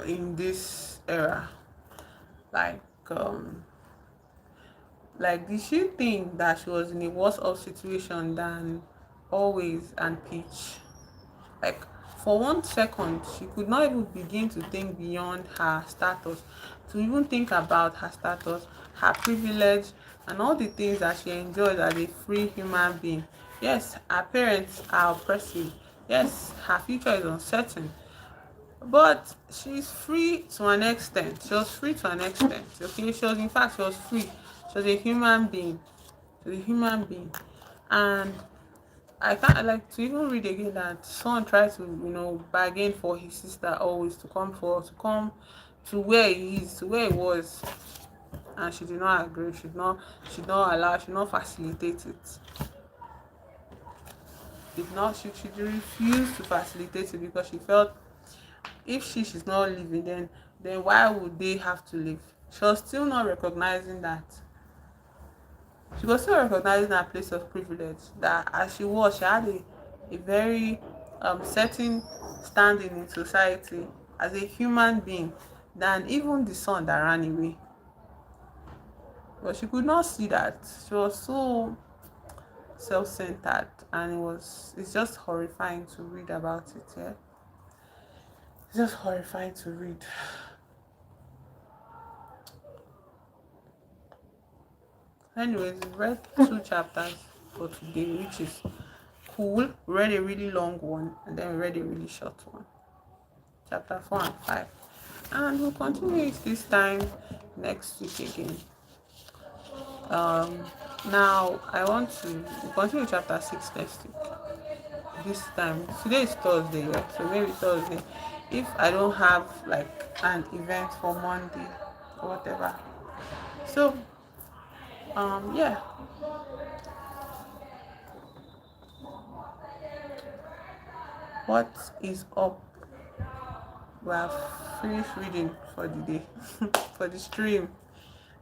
in this era. Like did she think that she was in a worse off situation than Always and Peach? Like, for 1 second she could not even begin to think beyond her status, to even think about her status, her privilege, and all the things that she enjoys as a free human being. Yes, her parents are oppressive. Yes, her future is uncertain, but she's free to an extent. She was free to an extent. Okay, in fact, she was free. She was a human being. She was a human being. And I can't, like, to even read again that son tried to, bargain for his sister Always to come to where he is, to where he was, and she did not agree. She did not allow, she did not facilitate it. She refused to facilitate it because she felt if she's not living, then why would they have to live? She was still not recognizing that. She was still recognizing her place of privilege, that as she had a very certain standing in society as a human being than even the son that ran away. But she could not see that. She was so self-centered, and it's just horrifying to read about it. Yeah, it's just horrifying to read. Anyways, we read 2 chapters for today, which is cool. We read a really long one and then we read a really short one. Chapter 4 and 5. And we'll continue it this time next week again. Now I want to continue chapter 6 next week. This time. Today is Thursday, right? So maybe Thursday. If I don't have like an event for Monday or whatever. So yeah. What is up? We have finished reading for the day, for the stream,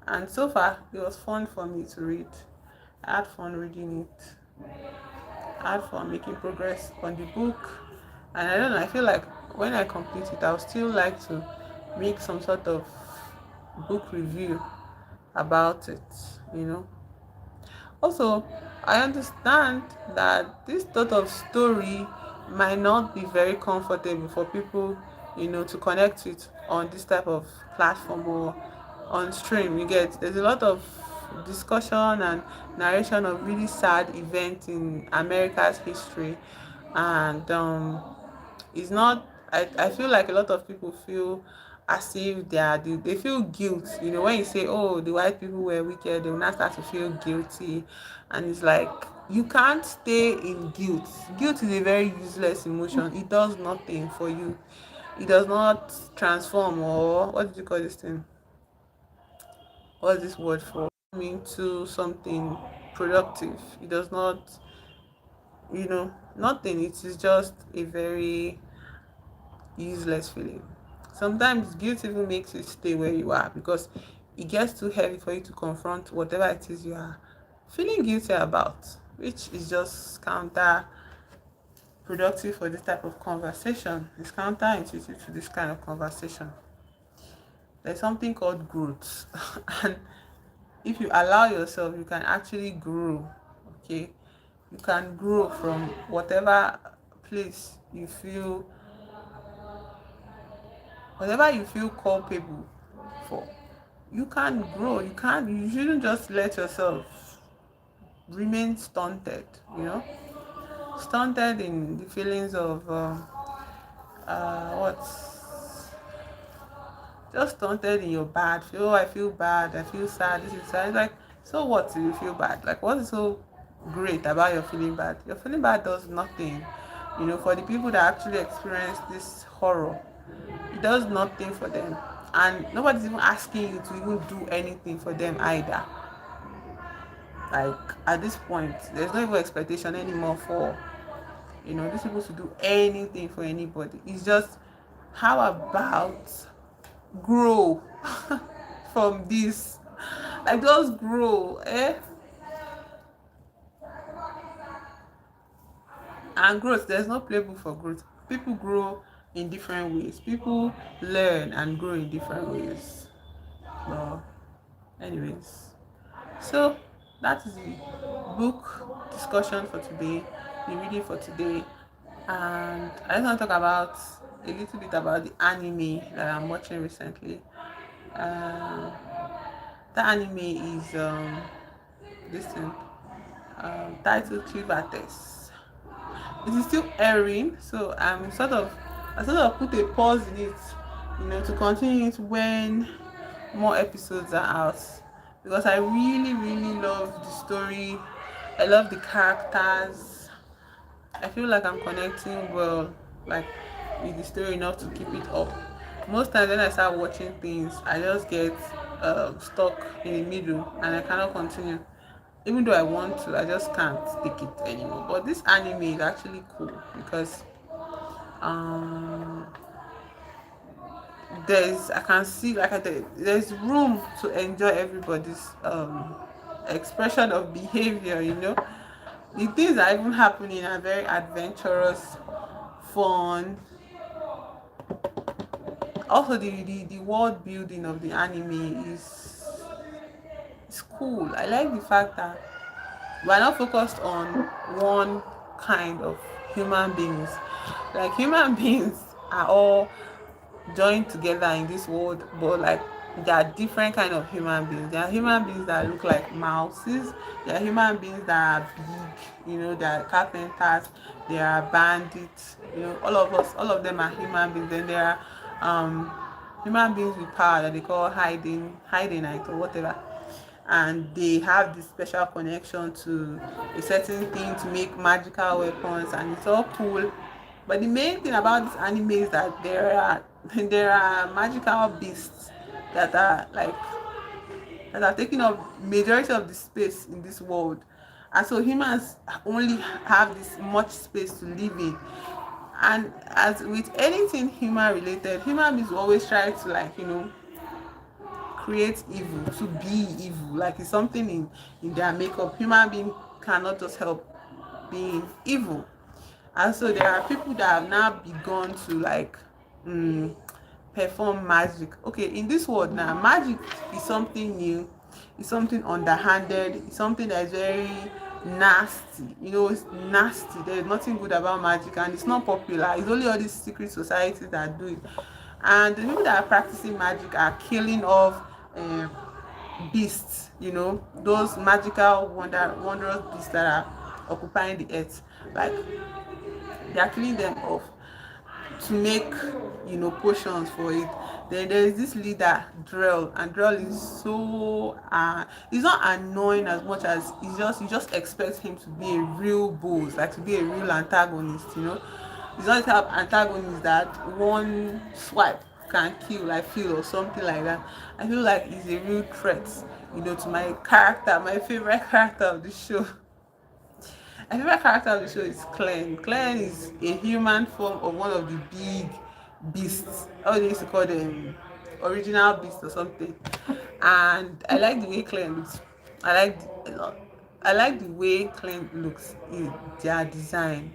and so far it was fun for me to read. I had fun reading it. I had fun making progress on the book, and I don't know, I feel like when I complete it, I'll still like to make some sort of book review about it. Also, I understand that this sort of story might not be very comfortable for people, to connect with. on this type of platform or on stream. You get, there's a lot of discussion and narration of really sad events in America's history, and it's not, I feel like a lot of people feel as if they feel guilt, when you say, oh, the white people were wicked, they will not start to feel guilty. And it's like, you can't stay in guilt. Guilt is a very useless emotion. It does nothing for you. It does not transform, or what did you call this thing, what's this word for, into something productive. It does not, nothing. It is just a very useless feeling. Sometimes guilt even makes you stay where you are, because it gets too heavy for you to confront whatever it is you are feeling guilty about, which is just counterproductive for this type of conversation. It's counterintuitive to this kind of conversation. There's something called growth, and if you allow yourself, you can actually grow. Okay, you can grow from whatever place you feel, whatever you feel culpable for. You can grow. You shouldn't just let yourself remain stunted, stunted in the feelings of what, just stunted in your bad feel. Oh, I feel bad, I feel sad, this is sad. It's like, so what do you feel bad? Like, what is so great about your feeling bad? Your feeling bad does nothing. For the people that actually experience this horror, it does nothing for them, and nobody's even asking you to even do anything for them either. Like, at this point, there's no even expectation anymore for these people to do anything for anybody. It's just, how about grow from this, like, just grow, and growth, there's no playbook for growth. People grow in different ways. People learn and grow in different ways. Well, anyways, so that is the book discussion for today, the reading for today. And I just want to talk about a little bit about the anime that I'm watching recently. um the anime is this thing, titled E.Ts. It is still airing, so I sort of put a pause in it, to continue it when more episodes are out, because I really, really love the story. I love the characters. I feel like I'm connecting well, like, with the story enough to keep it up. Most times when I start watching things, I just get stuck in the middle and I cannot continue. Even though I want to, I just can't take it anymore. But this anime is actually cool because um there's I can see, like, there's room to enjoy everybody's expression of behavior. The things that even happening are very adventurous, fun. Also, the world building of the anime is cool. I like the fact that we're not focused on one kind of human beings. Like, human beings are all joined together in this world, but, like, there are different kind of human beings. There are human beings that look like mouses. There are human beings that are big. There are carpenters. There are bandits. All of them are human beings. Then there are human beings with power that they call hiding night or whatever, and they have this special connection to a certain thing to make magical weapons, and it's all cool. But the main thing about this anime is that there are magical beasts that are like that are taking up majority of the space in this world, and so humans only have this much space to live in. And as with anything human related, human beings will always try to, like, create evil, to be evil, like it's something in their makeup. Human being cannot just help being evil. And so there are people that have now begun to, like, perform magic. Okay, in this world now, magic is something new, it's something underhanded, it's something that is very nasty. It's nasty. There's nothing good about magic, and it's not popular. It's only all these secret societies that do it. And the people that are practicing magic are killing off um, beasts, those magical wondrous beasts that are occupying the earth. Like, they are killing them off to make potions for it. Then there is this leader Drell, and Drell is so he's not annoying as much as you just expect him to be a real boss, like to be a real antagonist. He's not the type of antagonist that one swipe can kill, like Phil or something like that. I feel like he's a real threat, to my character, my favorite character of the show. My favorite character of the show is Clem. Clem is a human form of one of the big beasts. How they used to call them, original beast or something. And I like the way Clem looks. I like I like the way Clem looks. Their design.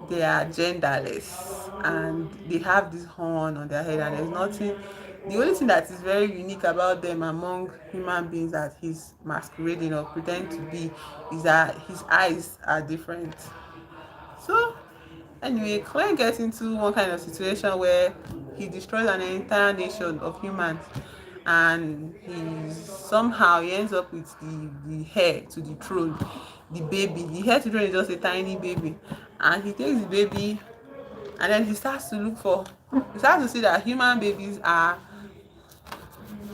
They are genderless, and they have this horn on their head, and there's nothing. The only thing that is very unique about them among human beings that he's masquerading or pretending to be is that his eyes are different. So anyway, Glenn gets into one kind of situation where he destroys an entire nation of humans, and he ends up with the heir to the throne, the baby. The heir to the throne is just a tiny baby, and he takes the baby, and then he starts to see that human babies are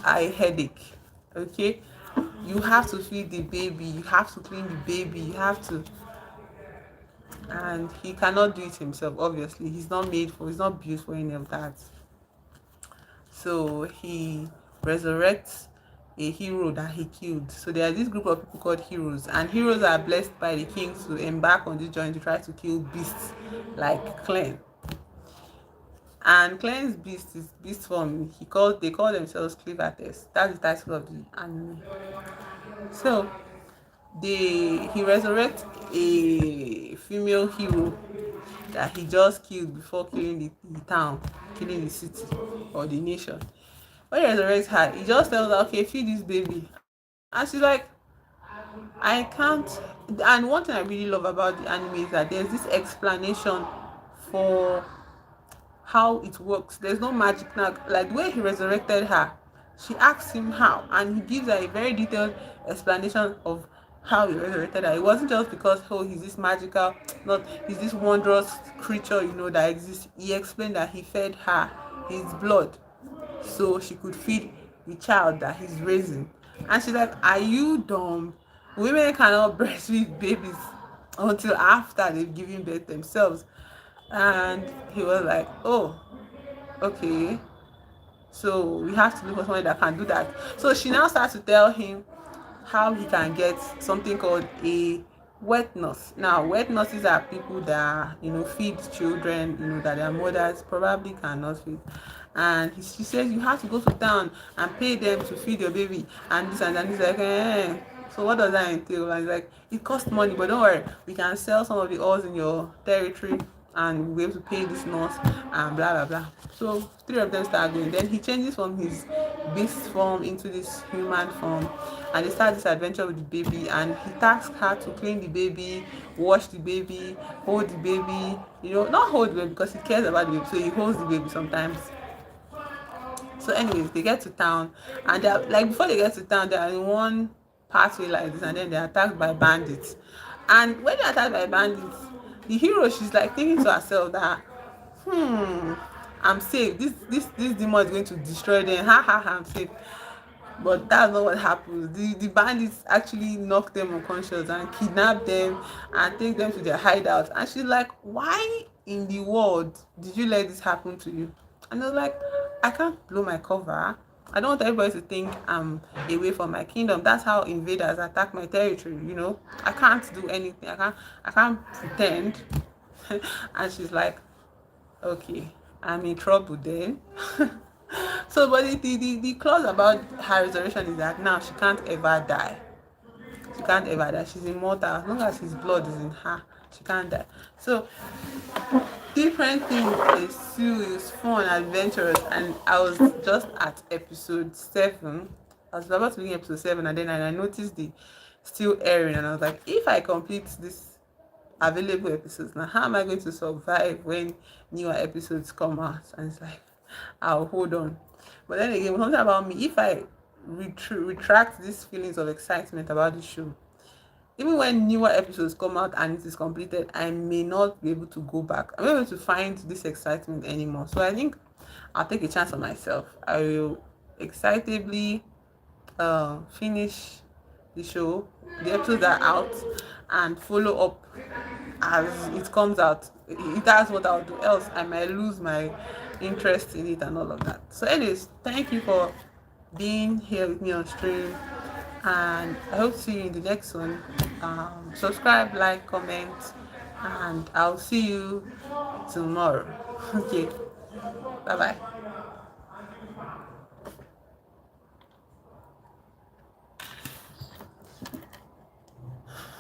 a headache. Okay, you have to feed the baby, you have to clean the baby, you have to, and he cannot do it himself. Obviously, he's not built for any of that. So he resurrects a hero that he killed. So there are this group of people called heroes, and heroes are blessed by the king to embark on this journey to try to kill beasts like Clan. And Clan's beast is beast form. They call themselves Cleavertest. That's the title of the anime. So he resurrects a female hero that he just killed before killing the town, killing the city or the nation. When he resurrects her, he just tells her, okay, feed this baby. And she's like, I can't. And one thing I really love about the anime is that there's this explanation for how it works. There's no magic now. Like the way he resurrected her, she asks him how, and he gives her a very detailed explanation of how he resurrected her. It wasn't just because he's this magical, not he's this wondrous creature, that exists. He explained that he fed her his blood so she could feed the child that he's raising. And she's like, are you dumb? Women cannot breastfeed babies until after they've given birth themselves. And he was like, oh, okay, so we have to look for somebody that can do that. So she now starts to tell him how he can get something called a wet nurse. Now, wet nurses are people that feed children, that their mothers probably cannot feed. And she says you have to go to town and pay them to feed your baby, and this and that. And he's like, so what does that entail? And he's like, it costs money, but don't worry, we can sell some of the oils in your territory, and we'll be able to pay this nurse and blah blah blah. So three of them start going. Then he changes from his beast form into this human form, and they start this adventure with the baby, and he tasks her to clean the baby, wash the baby, hold the baby, not hold the baby because he cares about the baby, so he holds the baby sometimes. So anyways, they get to town, and they're like, before they get to town, they are in one pathway like this, and then they're attacked by bandits. And when they're attacked by bandits, the hero, she's like thinking to herself that, I'm safe. This demon is going to destroy them. Ha ha ha, I'm safe. But that's not what happens. The bandits actually knock them unconscious and kidnap them and take them to their hideout. And she's like, why in the world did you let this happen to you? And I was like, I can't blow my cover. I don't want everybody to think I'm away from my kingdom. That's how invaders attack my territory. I can't do anything. I can't pretend. And she's like, okay, I'm in trouble then. So, but the clause about her resurrection is that now she can't ever die. She can't ever die. She's immortal. As long as his blood is in her, she can't die. So, different things is fun, adventurous, and I was just at episode 7. I was about to begin episode 7, and then I noticed the still airing, and I was like, if I complete this available episodes. Now, how am I going to survive when newer episodes come out? And it's like, I'll hold on. But then again, something about me, if I retract these feelings of excitement about the show, even when newer episodes come out and it is completed, I may not be able to go back. I'm not able to find this excitement anymore. So I think I'll take a chance on myself. I will excitably finish the show, the episodes are out, and follow up as it comes out. That's what I'll do. Else, I might lose my interest in it and all of that. So, anyways, thank you for being here with me on stream, and I hope to see you in the next one. Subscribe, like, comment, and I'll see you tomorrow. Okay, bye bye.